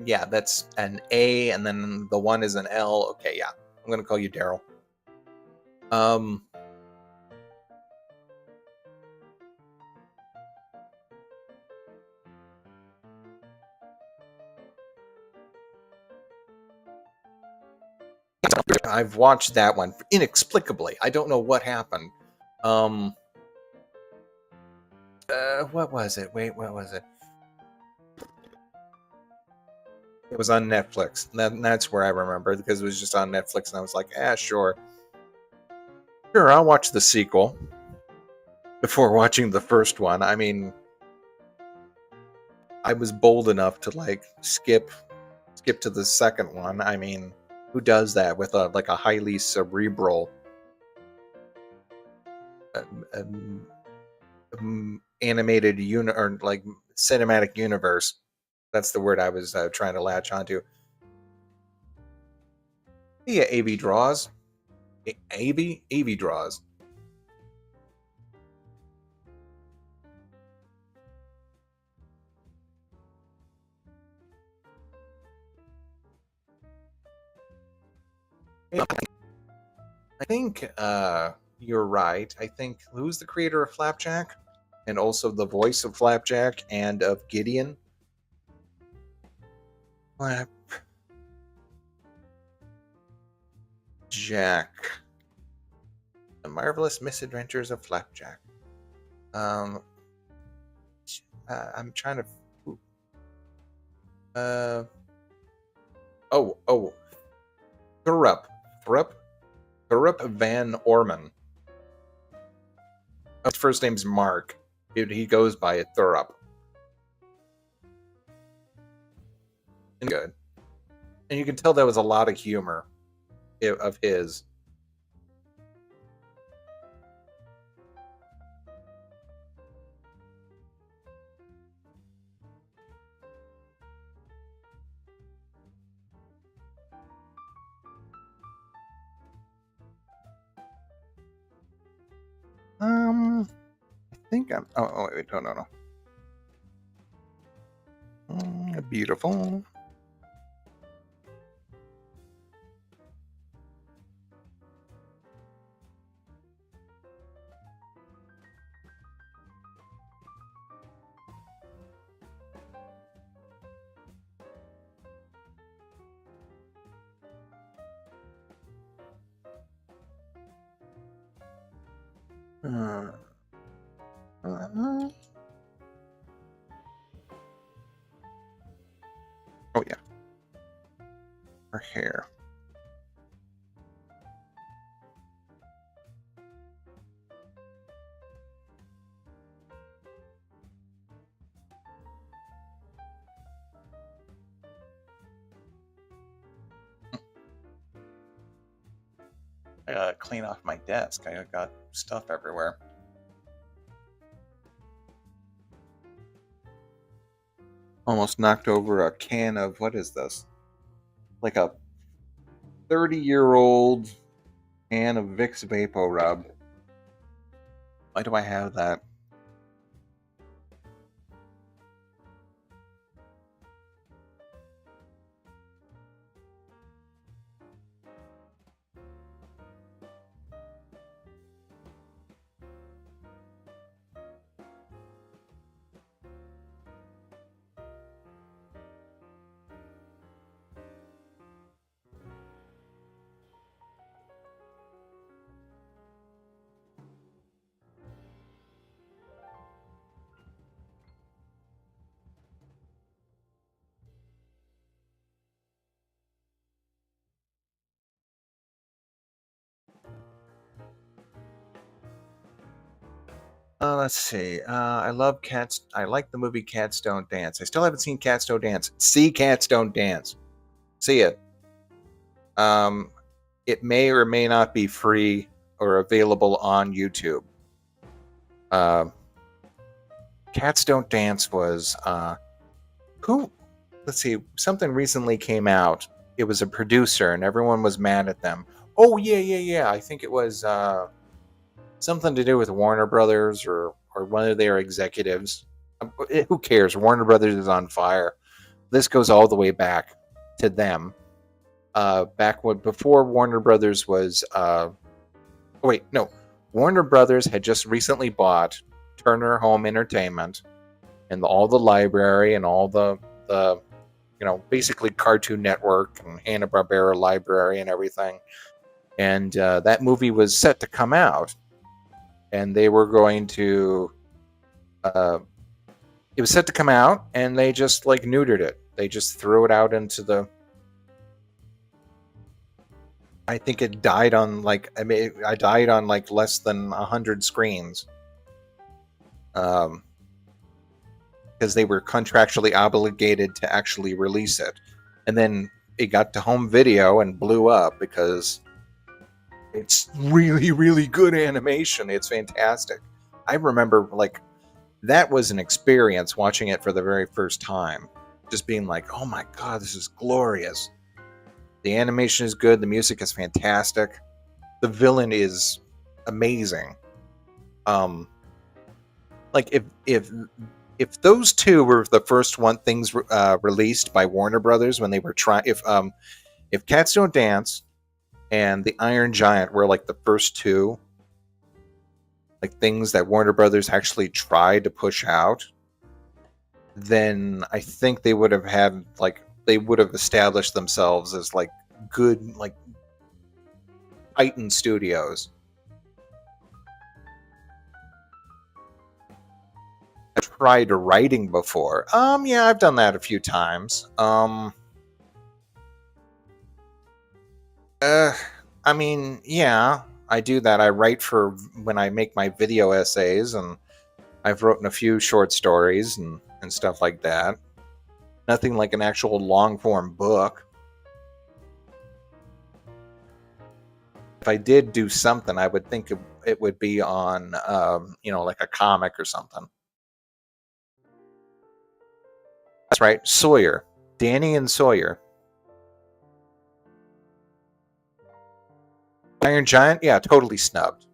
Yeah, that's an A, and then the one is an L. Okay, yeah. I'm gonna call you Daryl. I've watched that one inexplicably. I don't know what happened. What was it? Wait, what was it? It was on Netflix. That's where I remember, because it was just on Netflix, and I was like, sure. Sure, I'll watch the sequel before watching the first one. I mean, I was bold enough to skip to the second one. I mean, who does that with a highly cerebral animated or cinematic universe? That's the word I was trying to latch onto. Yeah, AV draws. AV draws. I think you're right. I think, who's the creator of Flapjack? And also the voice of Flapjack and of Gideon? Flapjack. The Marvelous Misadventures of Flapjack. I'm trying to... Thurup Van Orman. His first name's Mark. He goes by it Thurup. Good. And you can tell there was a lot of humor of his. I think I'm... Oh, wait, no. Beautiful. Oh, yeah. Her hair. I gotta clean off my desk. I got stuff everywhere. Almost knocked over a can of, what is this? Like a 30-year-old can of Vicks Vapo Rub. Why do I have that? Let's see. I love Cats. I like the movie Cats Don't Dance. I still haven't seen Cats Don't Dance. See Cats Don't Dance. See it. Um, it may or may not be free or available on YouTube. Uh, Cats Don't Dance was who? Let's see. Something recently came out. It was a producer, and everyone was mad at them. Oh yeah. I think it was something to do with Warner Brothers or one of their executives. Who cares? Warner Brothers is on fire. This goes all the way back to them. Back when before Warner Brothers was wait, no. Warner Brothers had just recently bought Turner Home Entertainment and all the library and all the basically Cartoon Network and Hanna-Barbera library and everything. And that movie was set to come out, and they were going to it was set to come out, and they just like neutered it. They just threw it out into the. I think it died on I died on like less than 100 screens, because they were contractually obligated to actually release it, and then it got to home video and blew up because it's really good animation. It's fantastic. I remember that was an experience watching it for the very first time, just being like, oh my god, this is glorious. The animation is good, the music is fantastic, the villain is amazing. Like if those two were the first things released by Warner Brothers when they were trying, if Cats Don't Dance and The Iron Giant were like the first two like things that Warner Brothers actually tried to push out, then I think they would have had they would have established themselves as like good Titan Studios. I tried writing before. Yeah, I've done that a few times. I mean, yeah, I do that. I write for when I make my video essays, and I've written a few short stories and stuff like that. Nothing like an actual long form book. If I did do something, I would think it would be on, like a comic or something. That's right, Sawyer. Danny and Sawyer. Iron Giant? Yeah, totally snubbed.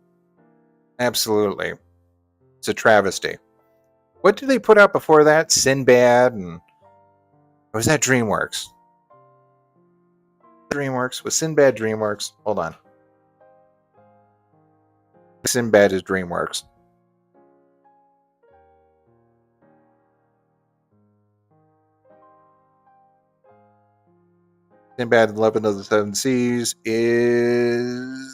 Absolutely. It's a travesty. What did they put out before that? Sinbad and... Or was that DreamWorks? DreamWorks? Was Sinbad DreamWorks? Hold on. Sinbad is DreamWorks. Sinbad and Eleven of the Seven Seas is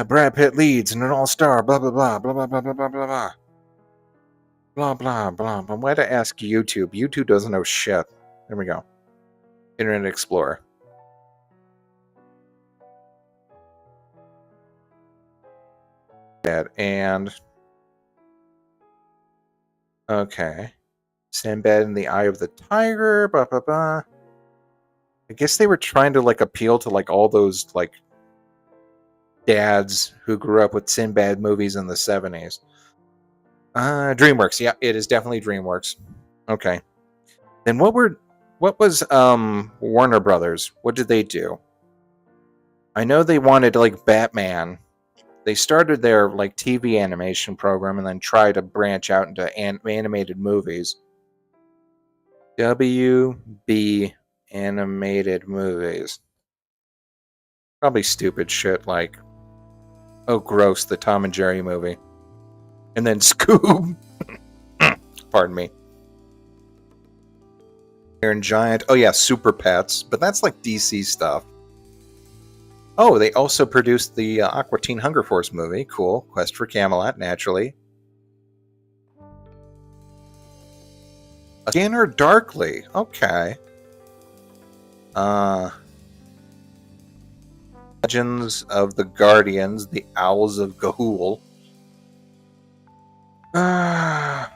Brad Pitt leads and an all-star. Blah blah blah blah blah blah blah blah blah blah blah blah blah. I'm going to ask YouTube. YouTube doesn't know shit. There we go. Internet Explorer. And okay. Sinbad in the Eye of the Tiger, blah blah blah. I guess they were trying to like appeal to like all those like dads who grew up with Sinbad movies in the 70s. DreamWorks. Yeah, it is definitely DreamWorks. Okay. Then what was Warner Brothers? What did they do? I know they wanted like Batman. They started their like TV animation program and then tried to branch out into animated movies. WB animated movies. Probably stupid shit like, oh gross, the Tom and Jerry movie. And then Scoob. Pardon me. Iron Giant. Oh yeah, Super Pets. But that's like DC stuff. Oh, they also produced the Aqua Teen Hunger Force movie. Cool. Quest for Camelot, naturally. Scanner Darkly. Okay. Legends of the Guardians, the Owls of Ga'Hoole. A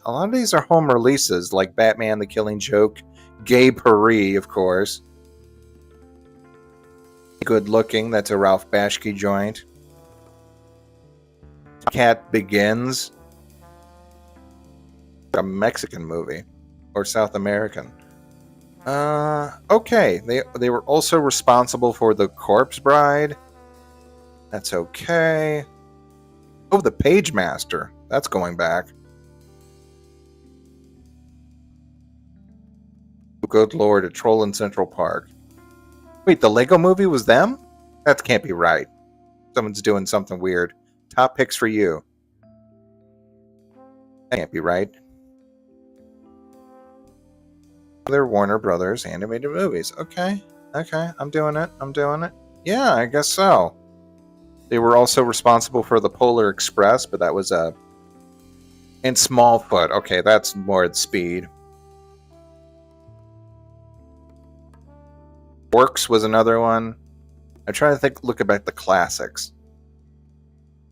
lot of these are home releases, like Batman the Killing Joke, Gay Paris, of course. Good Looking, that's a Ralph Bashki joint. Cat Begins, a Mexican movie, or South American. Okay, they were also responsible for The Corpse Bride. That's okay. Oh, The Page Master. That's going back. Good Lord, A Troll in Central Park. Wait, the Lego movie was them? That can't be right. Someone's doing something weird. Top picks for you. That can't be right. Other Warner Brothers animated movies. Okay, I'm doing it. Yeah, I guess so. They were also responsible for the Polar Express, but that was and Smallfoot. Okay, that's more at speed. Works was another one. I'm trying to look about the classics.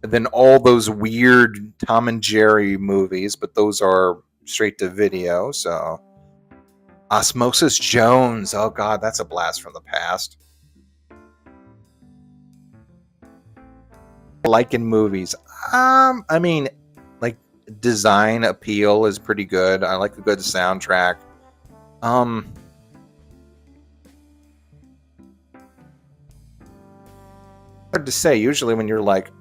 And then all those weird Tom and Jerry movies, but those are straight to video, so. Osmosis Jones. Oh god, that's a blast from the past. Like in movies. I mean, like design appeal is pretty good. I like a good soundtrack. Hard to say. Usually when you're like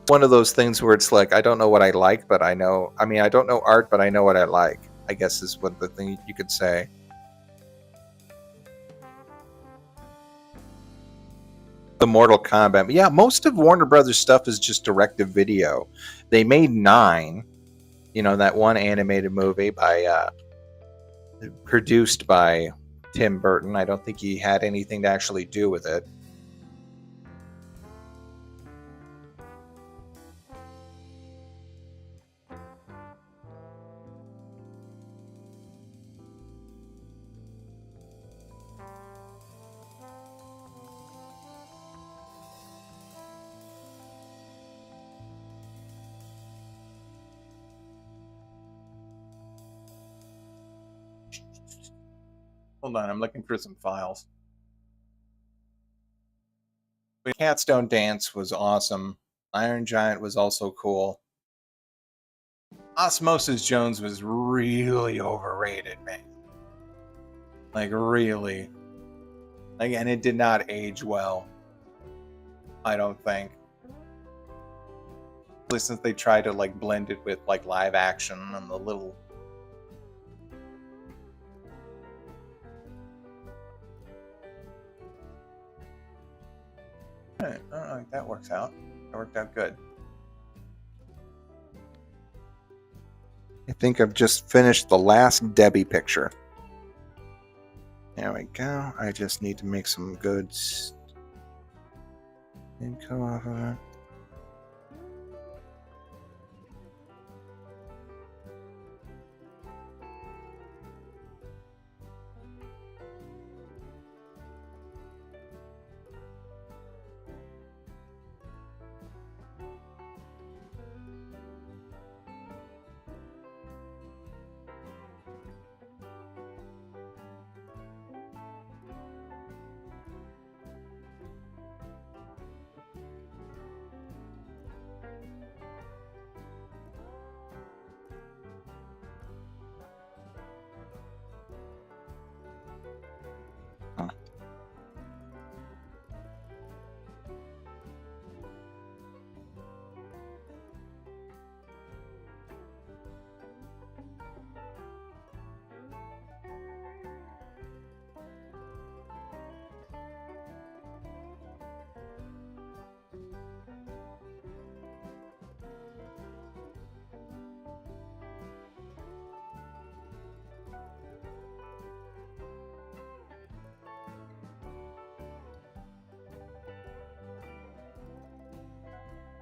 one of those things where it's like I don't know what I like, but I know. I mean, I don't know art, but I know what I like. I guess is what the thing you could say. The Mortal Kombat. Yeah, most of Warner Brothers stuff is just direct-to-video. They made 9. You know, that one animated movie by produced by Tim Burton. I don't think he had anything to actually do with it. Hold on, I'm looking for some files. Cats Don't Dance was awesome. Iron Giant was also cool. Osmosis Jones was really overrated, man. Like, really. Like, and it did not age well. I don't think. Since they tried to, like, blend it with, like, live action and the little... Alright, that works out. That worked out good. I think I've just finished the last Debbie picture. There we go. I just need to make some good info off of it.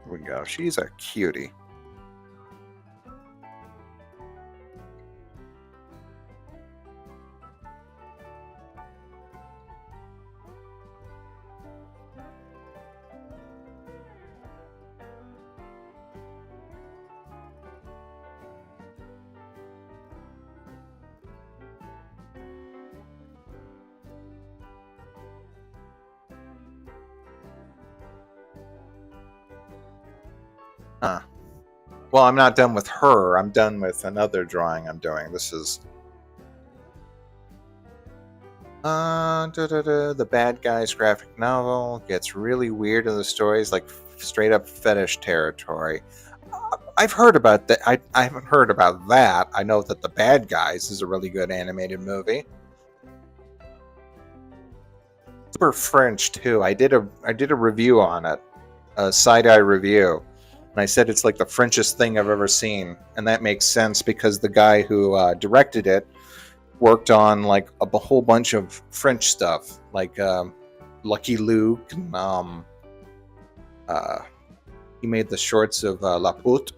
Here we go. She's a cutie. Huh. Well, I'm not done with her. I'm done with another drawing I'm doing. This is the bad guy's graphic novel gets really weird in the stories, like straight up fetish territory. I've heard about that. I haven't heard about that. I know that the bad guys is a really good animated movie. Super French too. I did a review on it, a side-eye review, and I said it's like the Frenchest thing I've ever seen, and that makes sense because the guy who directed it worked on like a whole bunch of French stuff, like Lucky Luke. And, he made the shorts of La Pute,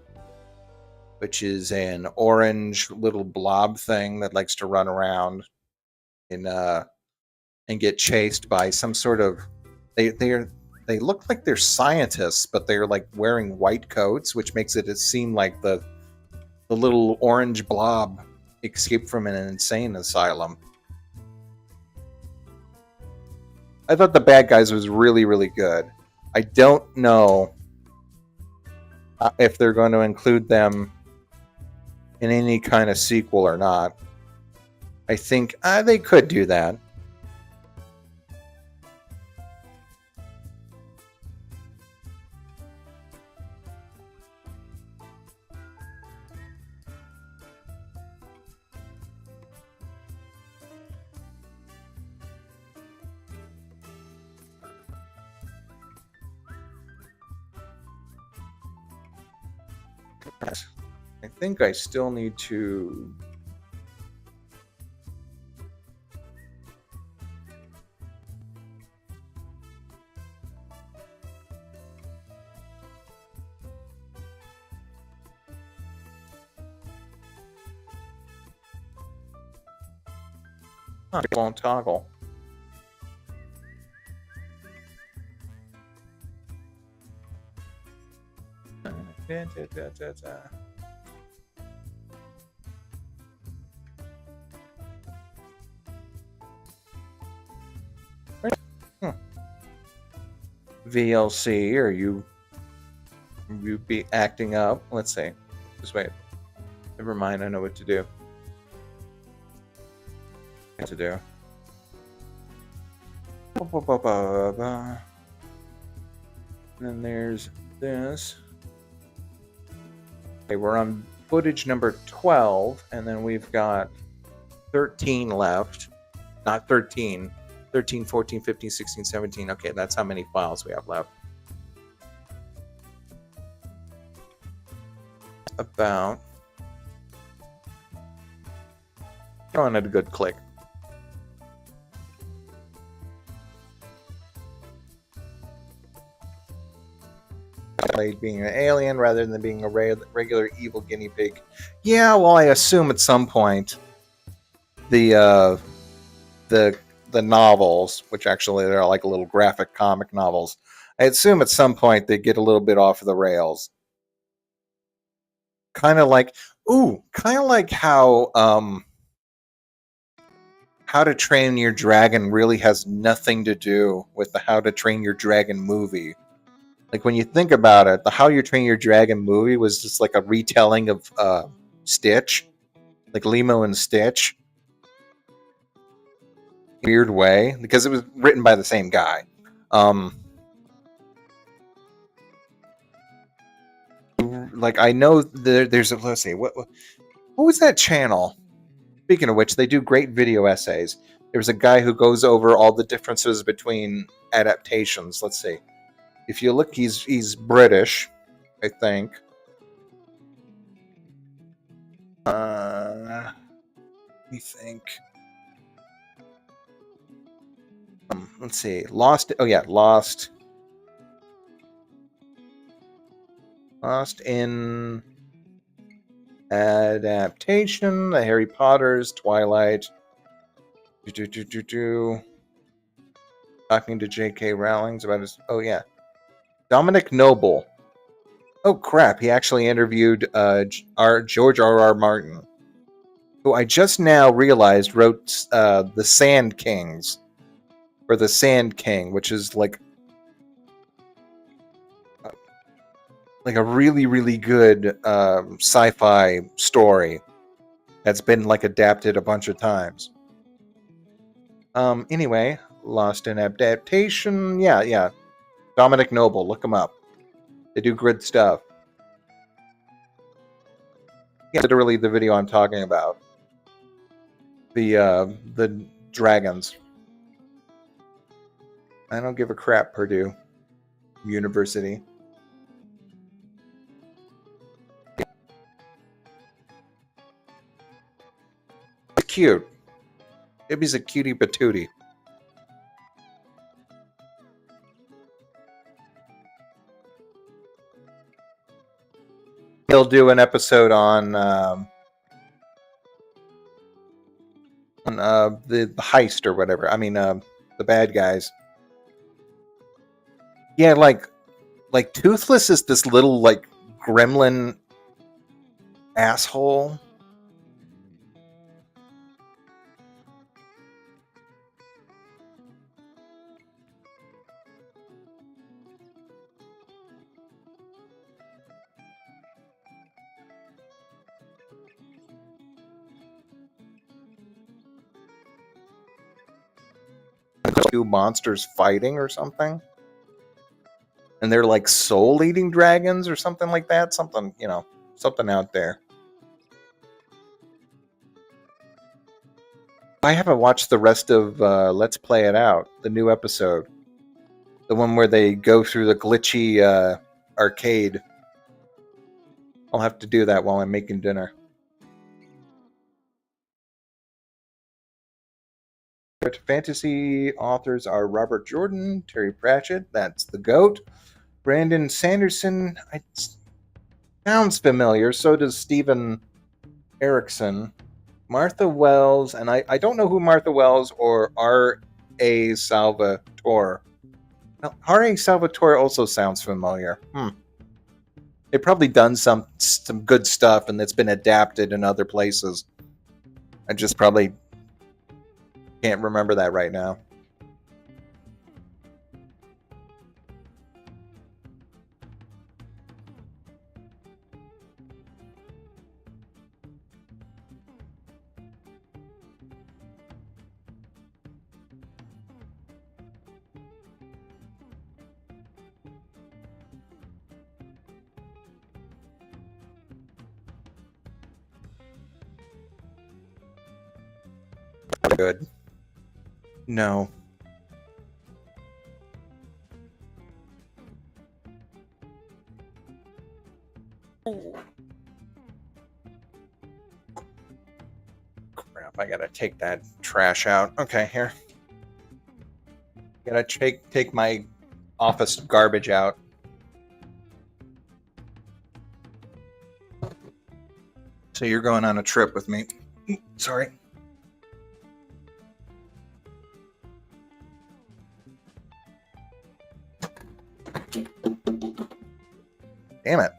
which is an orange little blob thing that likes to run around and get chased by some sort of they look like they're scientists, but they're like wearing white coats, which makes it seem like the little orange blob escaped from an insane asylum. I thought the bad guys was really, really good. I don't know if they're going to include them in any kind of sequel or not. I think they could do that. I think I still need to it won't toggle. VLC, are you be acting up? Let's see. Just wait. Never mind, I know what to do. What to do. And then there's this. Okay, we're on footage number 12, and then we've got 13 left. Not 13. 13, 14, 15, 16, 17. Okay, that's how many files we have left. About. Throwing it a good click. Being an alien rather than being a regular evil guinea pig. Yeah, well, I assume at some point the novels, which actually they're like little graphic comic novels, I assume at some point they get a little bit off the rails. Kind of like How to Train Your Dragon really has nothing to do with the How to Train Your Dragon movie. Like when you think about it, the How You Train Your Dragon movie was just like a retelling of Stitch, like Lilo and Stitch. Weird way, because it was written by the same guy. Like I know there's a, let's see, what was that channel? Speaking of which, they do great video essays. There's a guy who goes over all the differences between adaptations. Let's see. If you look, he's British, I think. Let me think. Let's see. Lost. Oh yeah, Lost. Lost in Adaptation, the Harry Potters, Twilight. Talking to J.K. Rowling about his. Oh yeah, Dominic Noble. Oh crap! He actually interviewed George R.R. Martin, who I just now realized wrote the Sand Kings, or the Sand King, which is like a really really good sci-fi story that's been like adapted a bunch of times. Anyway, Lost in Adaptation. Yeah. Dominic Noble, look him up. They do good stuff. Yeah, literally the video I'm talking about. The dragons. I don't give a crap, Purdue University. It's cute. Ibby's a cutie patootie. He'll do an episode on the heist or whatever. I mean, the bad guys. Yeah, like Toothless is this little like gremlin asshole. Two monsters fighting or something, and they're like soul-eating dragons or something like that. Something out there. I haven't watched the rest of Let's Play It Out, the new episode, the one where they go through the glitchy arcade. I'll have to do that while I'm making dinner. Fantasy authors are Robert Jordan, Terry Pratchett, that's the GOAT, Brandon Sanderson, sounds familiar, so does Stephen Erickson, Martha Wells, and I don't know who Martha Wells or R.A. Salvatore. Now, R.A. Salvatore also sounds familiar. They've probably done some good stuff and it's been adapted in other places. I just probably can't remember that right now. Good. No. Crap, I gotta take that trash out. Okay, here. Gotta take my office garbage out. So you're going on a trip with me. Sorry. Damn it.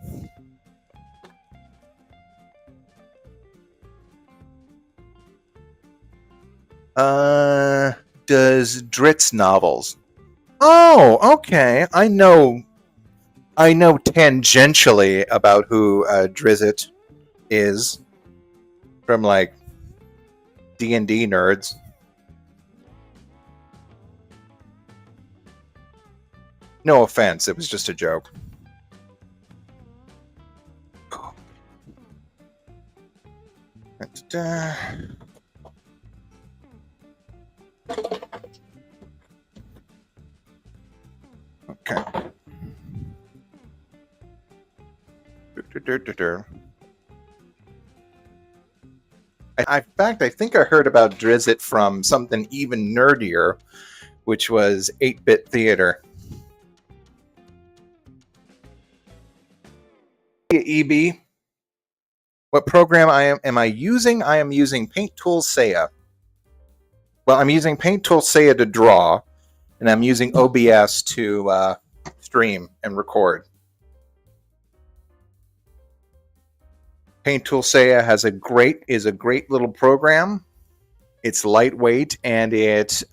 Does Dritz novels? Oh, okay. I know tangentially about who Drizzt is from like D&D nerds. No offense, it was just a joke. Okay. In fact, I think I heard about Drizzt from something even nerdier, which was 8-Bit Theater. you, EB. What program am I using? I am using Paint Tool Saya. Well, I'm using Paint Tool Saya to draw, and I'm using OBS to stream and record. Paint Tool Saya is a great little program. It's lightweight, and it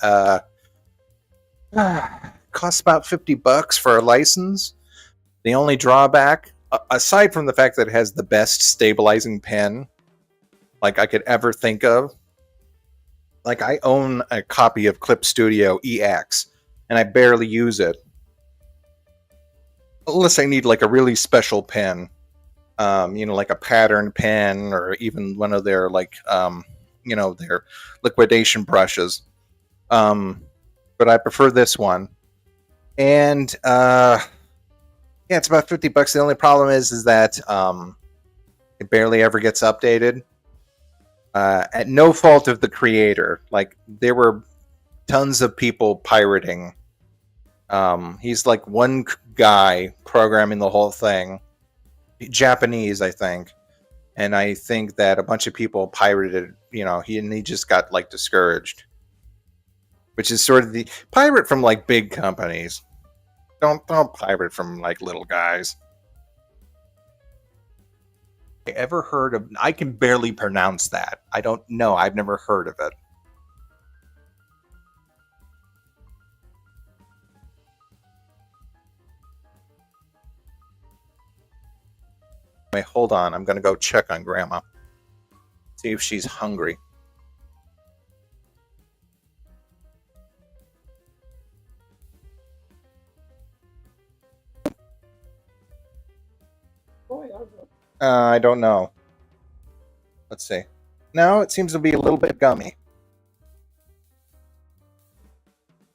costs about $50 for a license. The only drawback, aside from the fact that it has the best stabilizing pen like I could ever think of, like I own a copy of Clip Studio EX, and I barely use it unless I need like a really special pen, like a pattern pen or even one of their their liquidation brushes. But I prefer this one, and it's about $50. The only problem is that it barely ever gets updated. At no fault of the creator. Like, there were tons of people pirating. He's like one guy programming the whole thing. Japanese, I think. And I think that a bunch of people pirated, he just got like discouraged. Which is sort of the pirate from like big companies. Don't pirate from like little guys. Ever heard of? I can barely pronounce that. I don't know. I've never heard of it. Wait, hold on. I'm going to go check on Grandma. See if she's hungry. I don't know. Let's see. No, it seems to be a little bit gummy.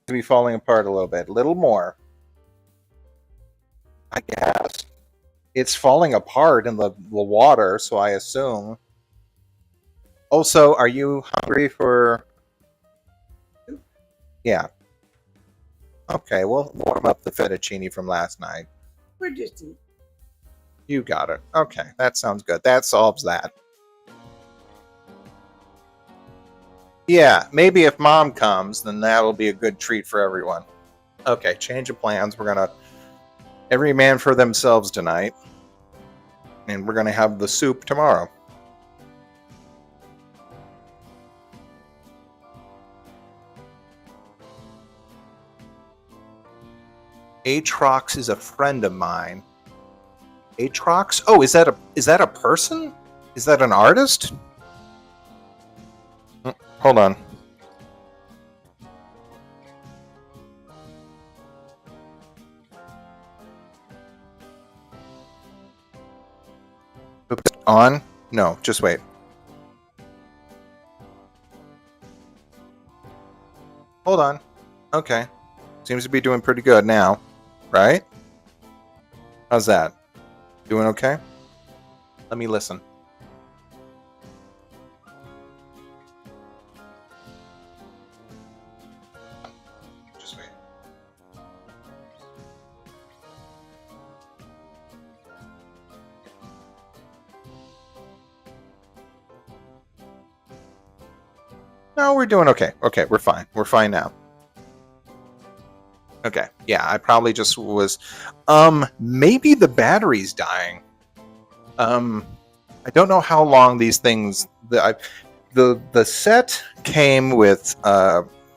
To be falling apart a little bit. A little more. I guess. It's falling apart in the water, so I assume. Also, are you hungry for... Yeah. Okay, we'll warm up the fettuccine from last night. We're just eating. You got it. Okay, that sounds good. That solves that. Yeah, maybe if Mom comes, then that'll be a good treat for everyone. Okay, change of plans. We're gonna... Every man for themselves tonight. And we're gonna have the soup tomorrow. Atrox is a friend of mine. Atrox? Oh, is that a person? Is that an artist? Hold on. Oops. On? No, just wait. Hold on. Okay. Seems to be doing pretty good now, right? How's that? Doing okay? Let me listen. Just wait. No, we're doing okay. Okay, we're fine. We're fine now. Okay, yeah, I probably just was... maybe the battery's dying. I don't know how long these things... The set came with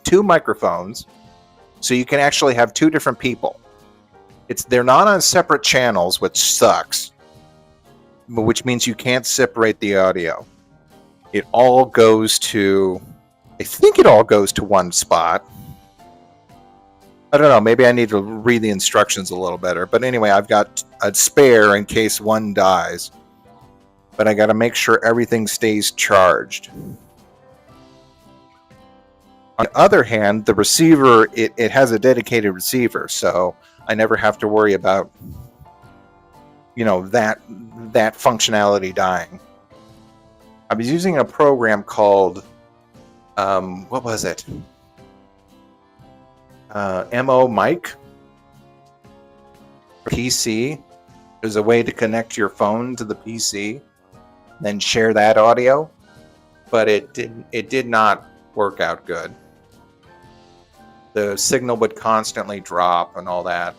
2 microphones, so you can actually have 2 different people. They're not on separate channels, which sucks. Which means you can't separate the audio. It all goes to... I think it all goes to one spot. I don't know, maybe I need to read the instructions a little better. But anyway, I've got a spare in case one dies. But I got to make sure everything stays charged. On the other hand, the receiver, it has a dedicated receiver, so I never have to worry about, that functionality dying. I was using a program called, what was it? MO Mic PC, There's a way to connect your phone to the PC, then share that audio, but it did not work out good. The signal would constantly drop and all that.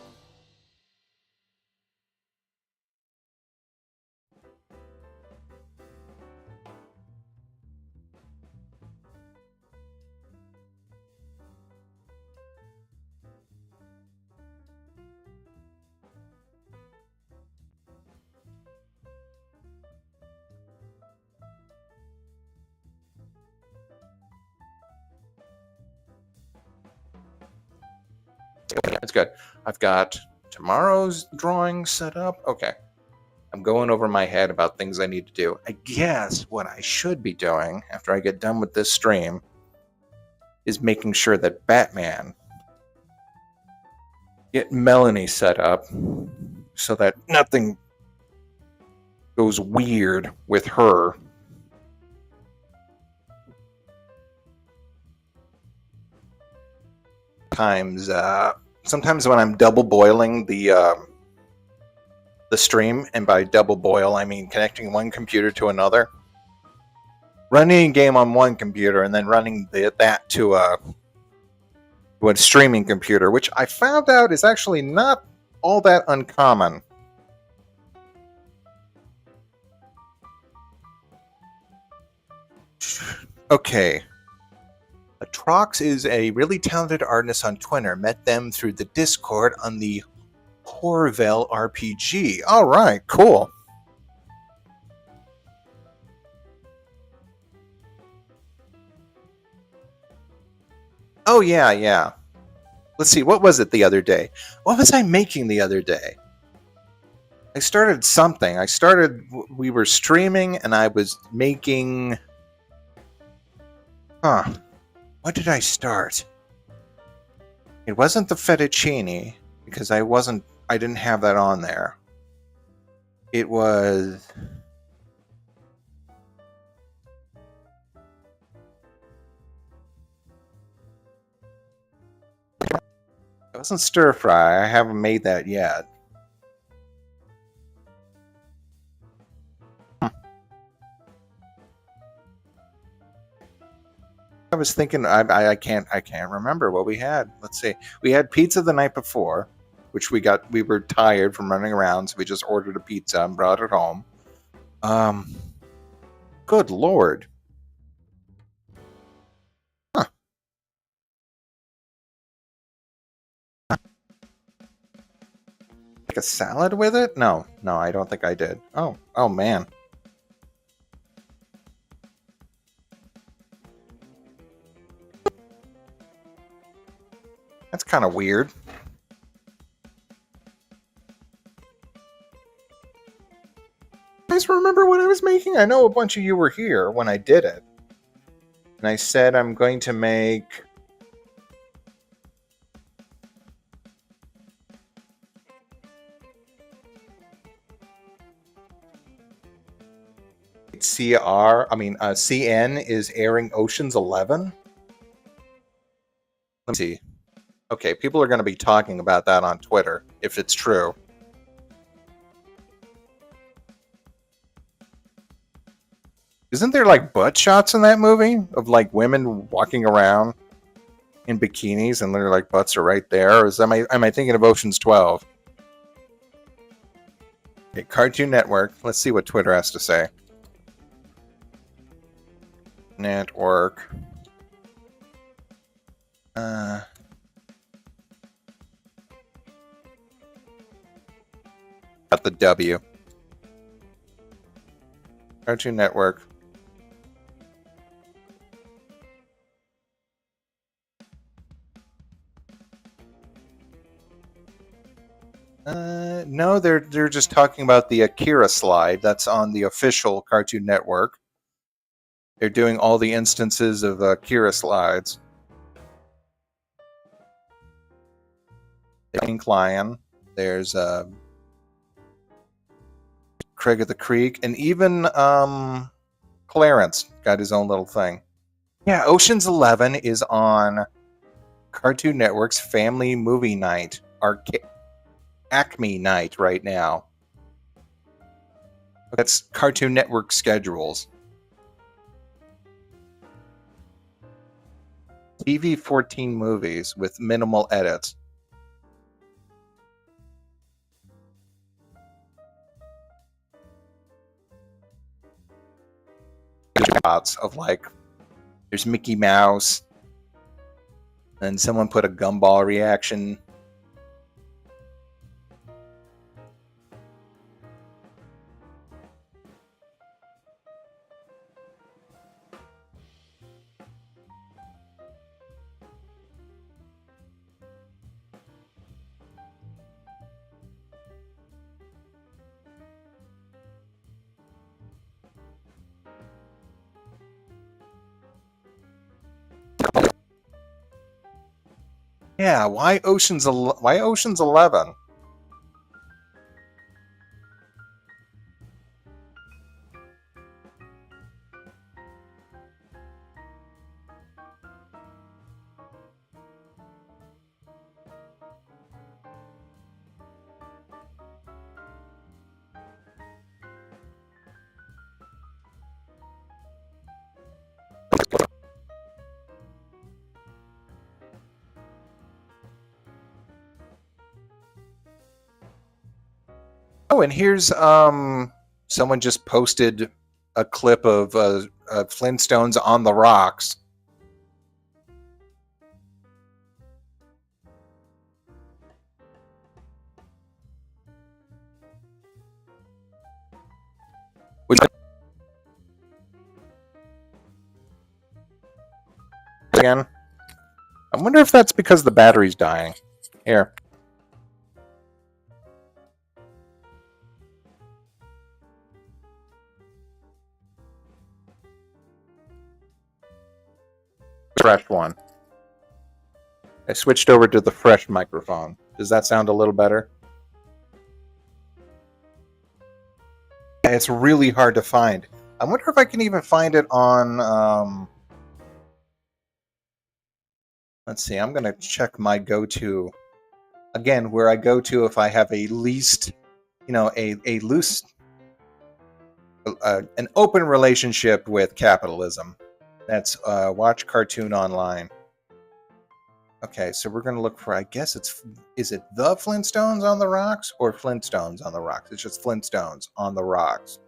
That's good. I've got tomorrow's drawing set up. Okay. I'm going over my head about things I need to do. I guess what I should be doing after I get done with this stream is making sure that Batman get Melanie set up so that nothing goes weird with her. Sometimes when I'm double boiling the stream, and by double boil I mean connecting one computer to another, running a game on one computer and then running that to a streaming computer, which I found out is actually not all that uncommon. Okay. Trox is a really talented artist on Twitter. Met them through the Discord on the Horville RPG. All right, cool. Oh, yeah. Let's see, what was it the other day? What was I making the other day? I started something. We were streaming and I was making... What did I start? It wasn't the fettuccine, because I didn't have that on there. It was... It wasn't stir fry. I haven't made that yet. I was thinking, I can't remember what we had. Let's see. We had pizza the night before, which we were tired from running around, so we just ordered a pizza and brought it home. Good Lord. Huh. Make a salad with it? No, I don't think I did. Oh man. That's kind of weird. You guys remember what I was making? I know a bunch of you were here when I did it. And I said I'm going to make... CN is airing Ocean's 11. Let me see. Okay, people are going to be talking about that on Twitter, if it's true. Isn't there like butt shots in that movie of like women walking around in bikinis and their like butts are right there? Or am I thinking of Ocean's 12? Okay, Cartoon Network. Let's see what Twitter has to say. Network. Got the W. Cartoon Network. No, they're just talking about the Akira slide that's on the official Cartoon Network. They're doing all the instances of Akira slides. Pink Lion. There's Craig of the Creek, and even Clarence got his own little thing. Yeah, Ocean's 11 is on Cartoon Network's Family Movie Night, Acme Night right now. That's Cartoon Network schedules. TV 14 movies with minimal edits. Shots of like, there's Mickey Mouse, and someone put a gumball reaction. Yeah, why Ocean's 11? Oh, and here's someone just posted a clip of Flintstones on the rocks. Which again, I wonder if that's because the battery's dying. Here. Fresh one. I switched over to the fresh microphone. Does that sound a little better? It's really hard to find. I wonder if I can even find it on. Let's see. I'm going to check my go-to. Again, where I go to if I have a least, a loose, an open relationship with capitalism. That's watch cartoon online. Okay, so we're going to look for, I guess is it the Flintstones on the rocks or Flintstones on the rocks? It's just Flintstones on the rocks.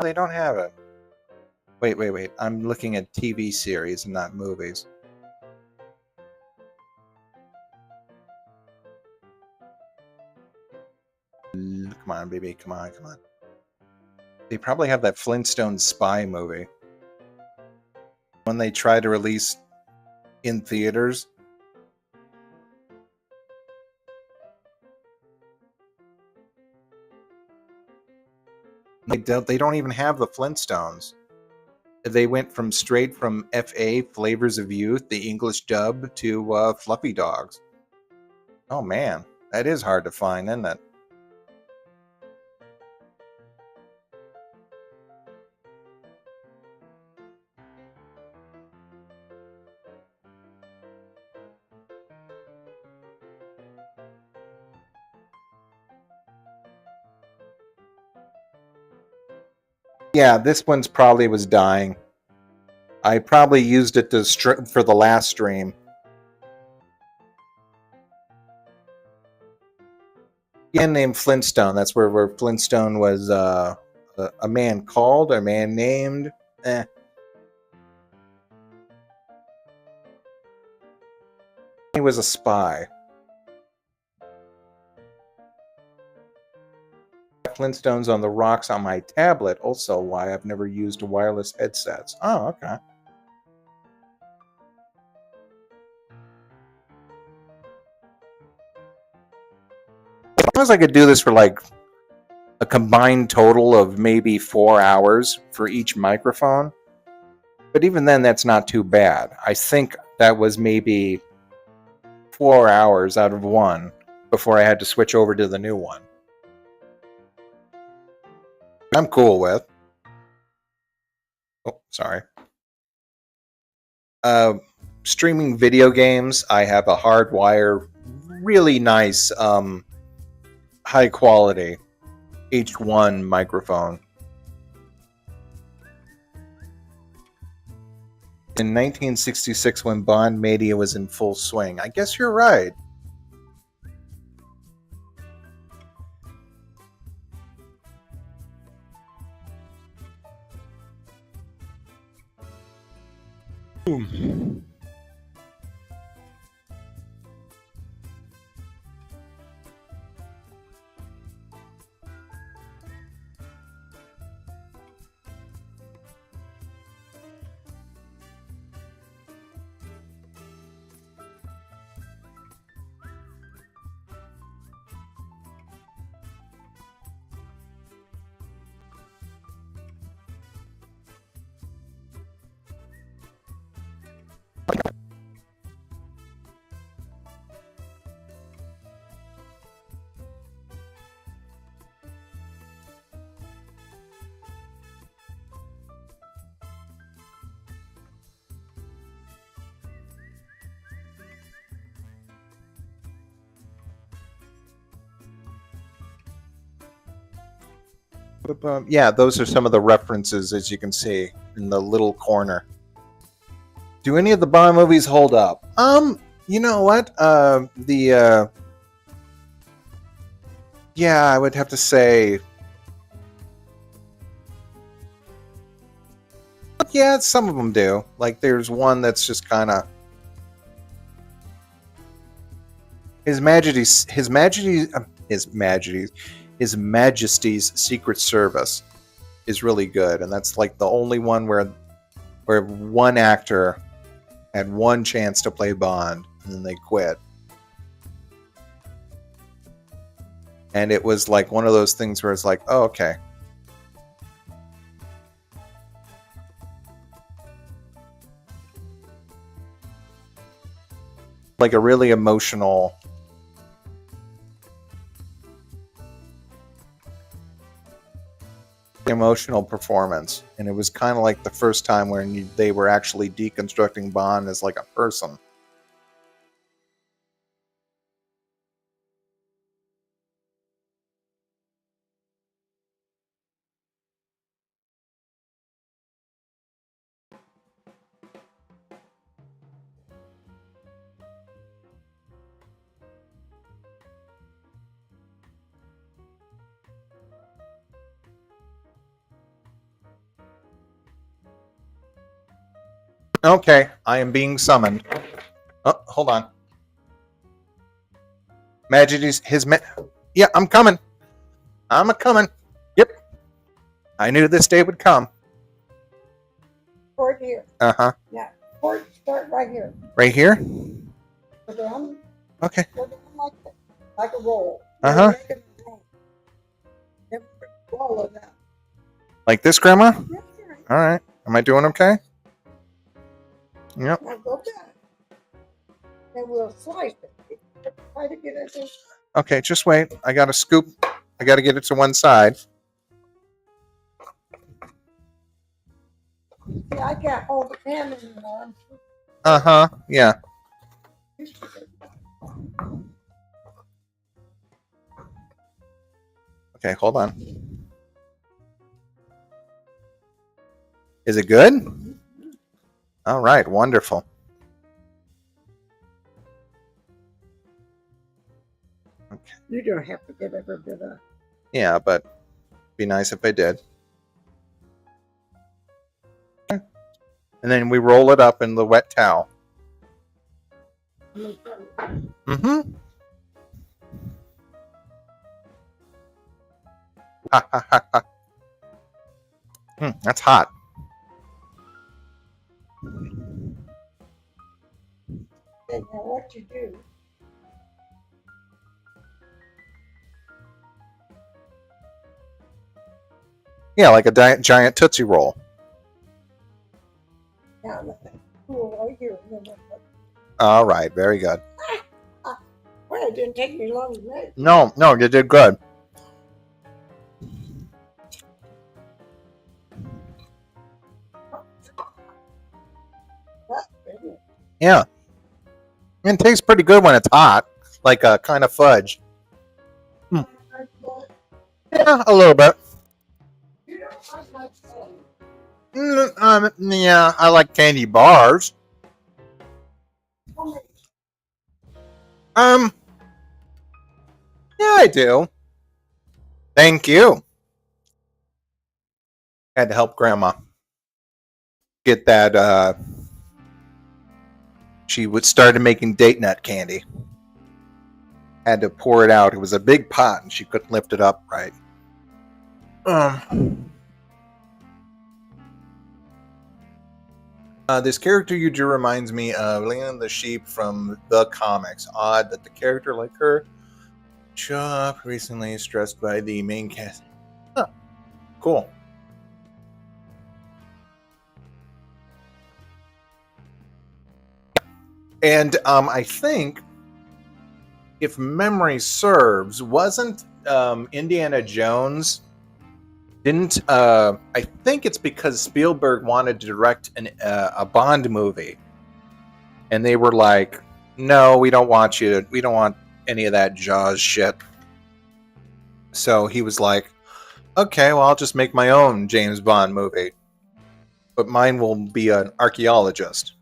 They don't have it. Wait. I'm looking at TV series and not movies. Come on, baby. Come on. They probably have that Flintstone spy movie. When they try to release in theaters. They don't even have the Flintstones. They went straight from FA, Flavors of Youth, the English dub, to Fluffy Dogs. Oh man, that is hard to find, isn't it? Yeah, this one's probably was dying. I probably used it for the last stream. Yeah, named Flintstone. That's where Flintstone was a man called, a man named. He was a spy. Flintstones on the rocks on my tablet. Also, why I've never used wireless headsets. Oh, okay. As long as I could do this for like a combined total of maybe 4 hours for each microphone. But even then, that's not too bad. I think that was maybe 4 hours out of one before I had to switch over to the new one. I'm cool with. Oh, sorry. streaming video games, I have a hardwire, really nice, high quality H1 microphone. In 1966, when Bond Mania was in full swing. I guess you're right. Boom. Yeah, those are some of the references, as you can see in the little corner. Do any of the Bond movies hold up? You know what? Yeah, I would have to say, yeah, some of them do. Like, there's one that's just kind of His Majesty's Secret Service is really good, and that's like the only one where one actor had one chance to play Bond, and then they quit. And it was like one of those things where it's like, oh, okay. Like a really emotional performance, and it was kind of like the first time when they were actually deconstructing Bond as like a person. Okay, I am being summoned. Oh, hold on. Yeah, I'm coming. I'm a coming. Yep. I knew this day would come. Port here. Uh-huh. Yeah. Port start right here. Right here? Go down. Okay. Go down like a roll. Uh-huh. Roll of that. Like this, Grandma? Yes, sir. All right. Am I doing okay? Yep. Now go back. And we'll slice it. Try to get it. Okay, just wait. I got to scoop. I got to get it to one side. See, I can't hold the pan anymore. Uh-huh. Yeah. Okay, hold on. Is it good? All right, wonderful. Okay. You don't have to get every bit of. Yeah, but it'd be nice if I did. Okay. And then we roll it up in the wet towel. Mm-hmm. Ha ha ha ha. That's hot. And now what you do? Yeah, like a giant Tootsie Roll. Now let that cool right here. All right, very good. Well, it didn't take me long to make. No, you did good. Yeah. And it tastes pretty good when it's hot, like a kind of fudge. Mm. Yeah, a little bit. Yeah, I like candy bars. Um, yeah, I do. Thank you. Had to help Grandma get that. She would started making date nut candy. Had to pour it out. It was a big pot, and she couldn't lift it up right. This character you drew reminds me of Lena the Sheep from the comics. Odd that the character like her Chop recently stressed by the main cast. Huh. Cool. And I think, if memory serves, wasn't Indiana Jones didn't I think it's because Spielberg wanted to direct a Bond movie, and they were like, no, we don't want any of that Jaws shit. So he was like, okay, well, I'll just make my own James Bond movie, but mine will be an archaeologist,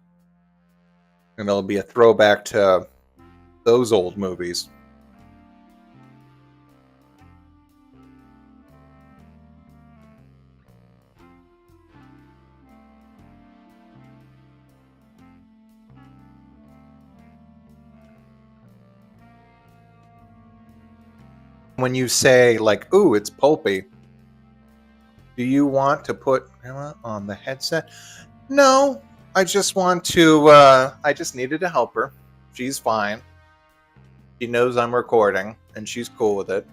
and it'll be a throwback to those old movies. When you say, like, ooh, it's pulpy, do you want to put Grandma on the headset? No, I just want to, I just needed to help her. She's fine. She knows I'm recording, and she's cool with it.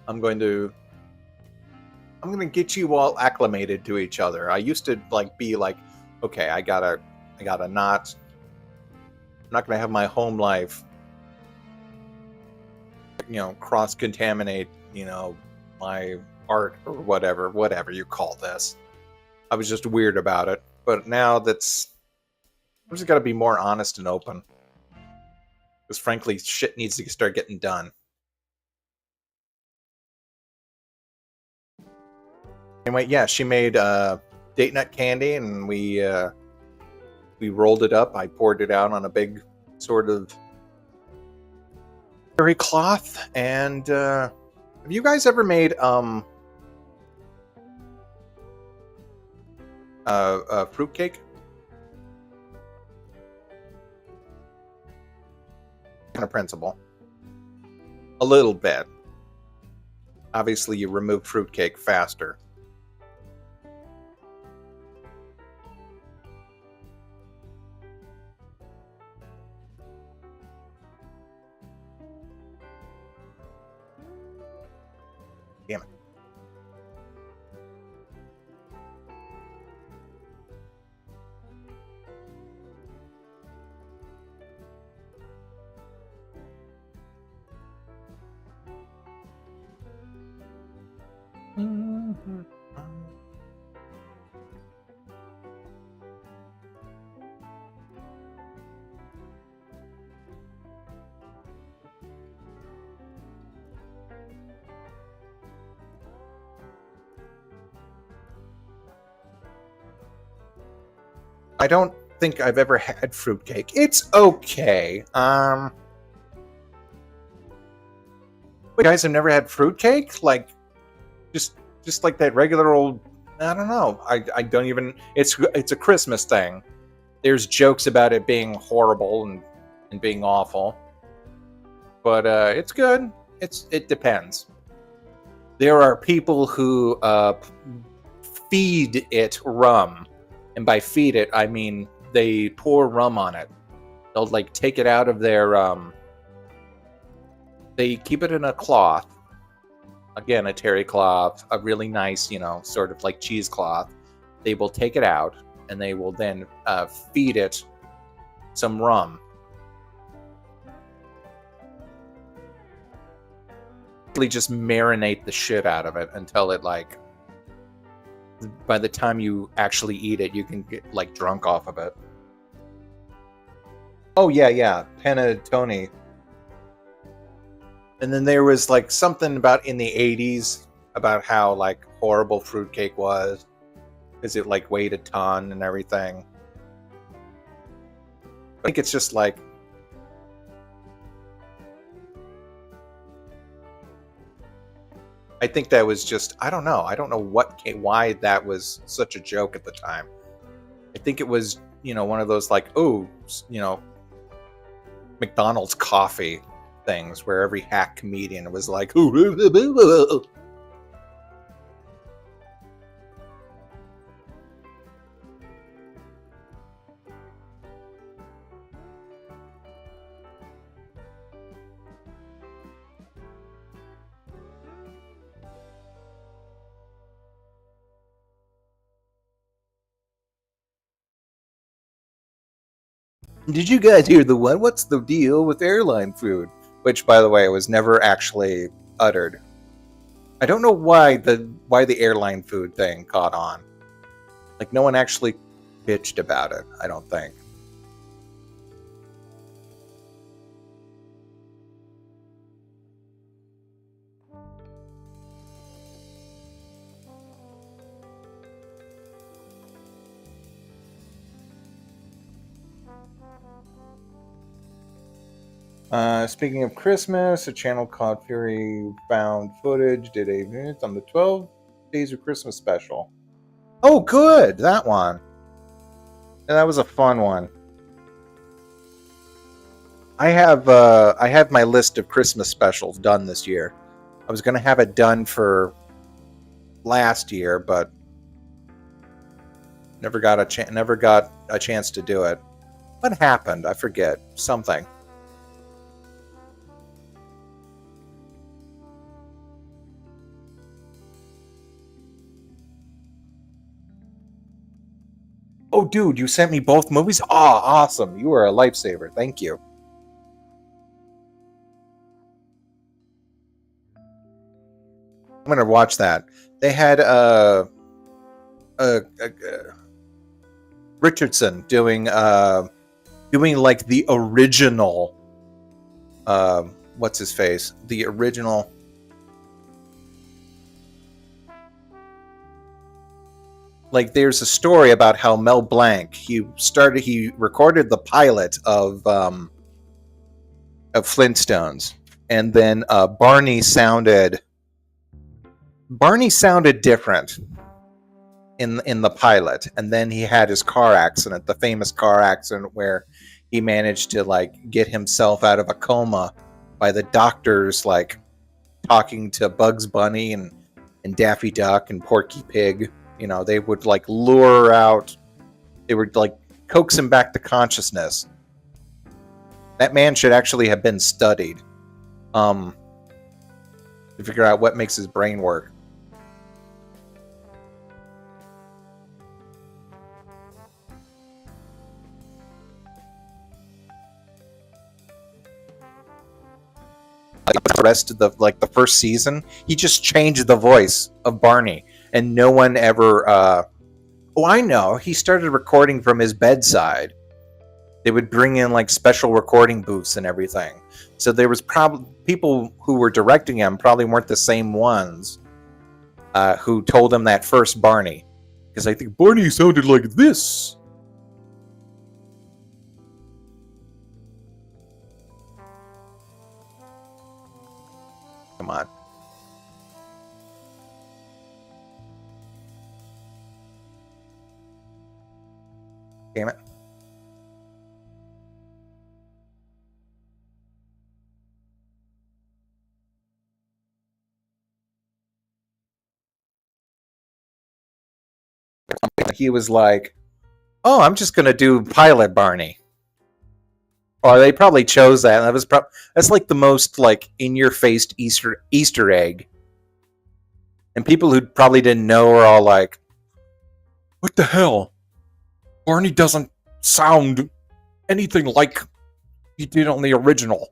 I'm going to get you all acclimated to each other. I used to, like, be like, okay, I gotta not, I'm not gonna have my home life, cross-contaminate, my art or whatever you call this. I was just weird about it. But now I'm just got to be more honest and open. Because frankly, shit needs to start getting done. Anyway, yeah, she made date nut candy, and we rolled it up. I poured it out on a big sort of terry cloth. And have you guys ever made fruitcake? Kind of principle. A little bit. Obviously, you remove fruitcake faster. Damn it. I don't think I've ever had fruitcake. It's okay. You guys have never had fruitcake? Like, just like that regular old. I don't know. I don't even. It's a Christmas thing. There's jokes about it being horrible and being awful, but it's good. It depends. There are people who feed it rum. And by feed it, I mean they pour rum on it. They'll like take it out of their they keep it in a cloth. Again, a terry cloth, a really nice, sort of like cheesecloth. They will take it out, and they will then feed it some rum. Really just marinate the shit out of it until it, like, by the time you actually eat it, you can get like drunk off of it. Oh yeah, panettone. And then there was like something about in the 80s about how like horrible fruitcake was because it like weighed a ton and everything. I think it's just like I think that was just I don't know. I don't know why that was such a joke at the time. I think it was, one of those like, oh, McDonald's coffee things where every hack comedian was like, ooh. Did you guys hear the one? What's the deal with airline food? Which, by the way, was never actually uttered. I don't know why the airline food thing caught on. Like no one actually bitched about it. I don't think. Speaking of Christmas, a channel called Fury found footage, did a minute on the 12 Days of Christmas special. Oh, good! That one. Yeah, that was a fun one. I have my list of Christmas specials done this year. I was gonna have it done for last year, but never got a chance to do it. What happened? I forget. Something. Oh, dude, you sent me both movies? Oh, awesome. You are a lifesaver. Thank you. I'm going to watch that. They had Richardson doing like the original what's his face? The original like there's a story about how Mel Blanc he recorded the pilot of Flintstones, and then Barney sounded different in the pilot, and then he had his car accident, the famous car accident where he managed to like get himself out of a coma by the doctors like talking to Bugs Bunny and Daffy Duck and Porky Pig. They would like lure out, they would like coax him back to consciousness. That man should actually have been studied to figure out what makes his brain work. The rest of the first season, he just changed the voice of Barney, and no one ever. Oh, I know. He started recording from his bedside. They would bring in like special recording booths and everything. So there was probably people who were directing him probably weren't the same ones who told him that first Barney, because I think Barney sounded like this. Come on. Damn it. He was like, oh, I'm just going to do Pilot Barney. Or they probably chose that. And that was that's like the most like in-your-face Easter egg. And people who probably didn't know are all like, what the hell? Barney doesn't sound anything like he did on the original.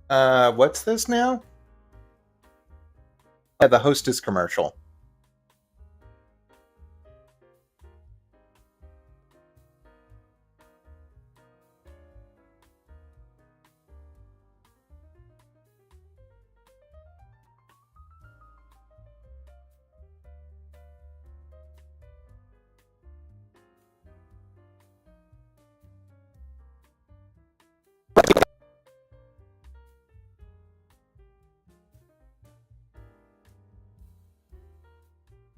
What's this now? Yeah, the Hostess commercial.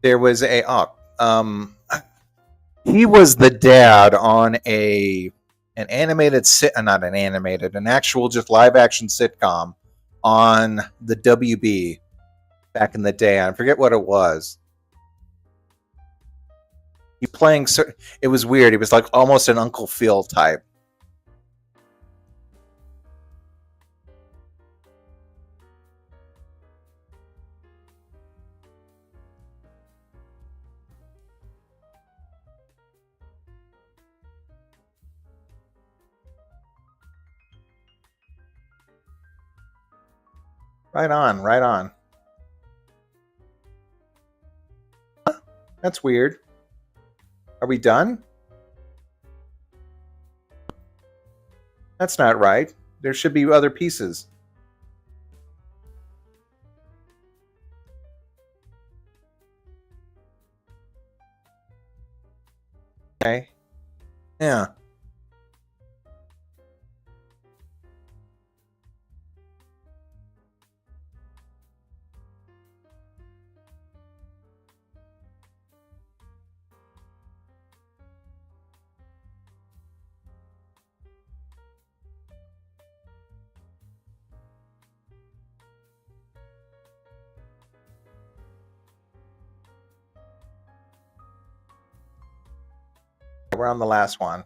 There was he was the dad on an not an animated, an actual just live action sitcom on the WB back in the day. I forget what it was. He playing. It was weird. He was like almost an Uncle Phil type. Right on, right on. That's weird. Are we done? That's not right. There should be other pieces. Okay. Yeah. We're on the last one.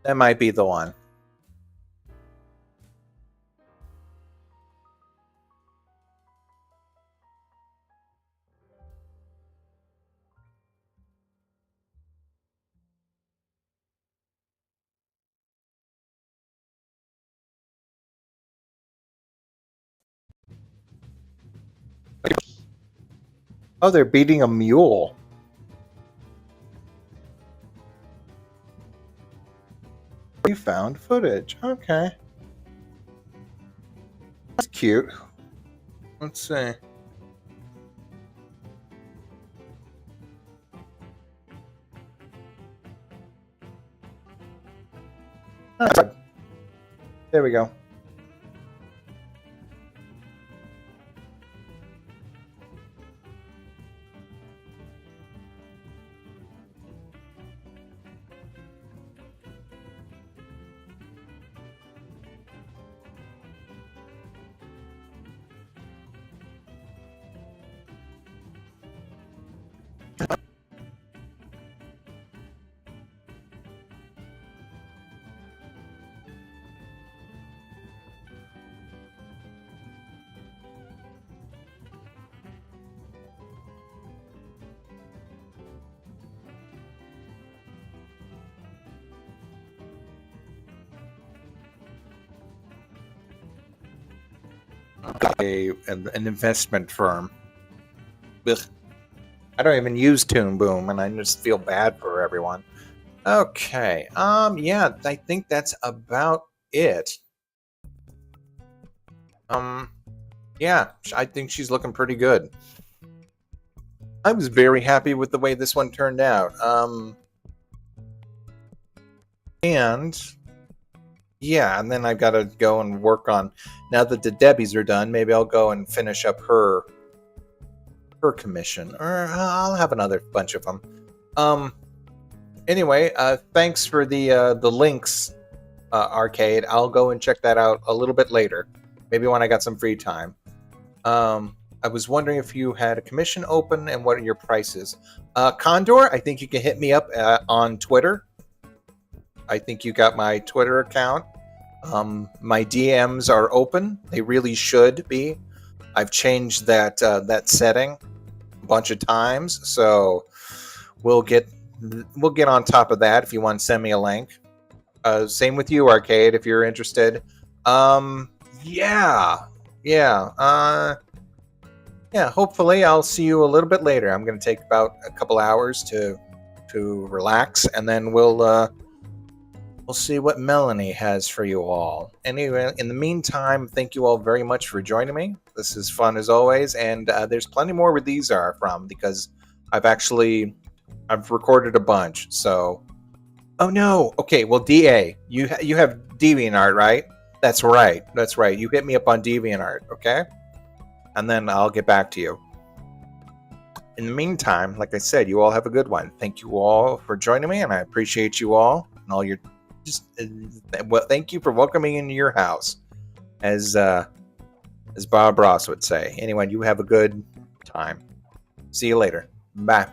That might be the one. Oh, they're beating a mule. We found footage. Okay. That's cute. Let's see. There we go. An investment firm. Ugh. I don't even use Toon Boom, and I just feel bad for everyone. Okay. Yeah, I think that's about it. Yeah, I think she's looking pretty good. I was very happy with the way this one turned out. And yeah, and then I've got to go and work on, now that the Debbies are done, maybe I'll go and finish up her commission, or I'll have another bunch of them. Anyway, thanks for the links, Arcade. I'll go and check that out a little bit later, maybe when I got some free time. I was wondering if you had a commission open and what are your prices. Condor, I think you can hit me up on Twitter. I think you got my Twitter account. My DMs are open. They really should be. I've changed that setting a bunch of times, so we'll get we'll get on top of that if you want to send me a link. Same with you, Arcade, if you're interested. Yeah. Hopefully I'll see you a little bit later. I'm going to take about a couple hours to relax, and then we'll see what Melanie has for you all. Anyway, in the meantime, thank you all very much for joining me. This is fun as always, and there's plenty more where these are from, because I've recorded a bunch. So, oh no, okay. Well, DA, you have DeviantArt, right? That's right. You hit me up on DeviantArt, okay? And then I'll get back to you. In the meantime, like I said, you all have a good one. Thank you all for joining me, and I appreciate you all and all your thank you for welcoming me into your house, as Bob Ross would say. Anyway, you have a good time. See you later. Bye.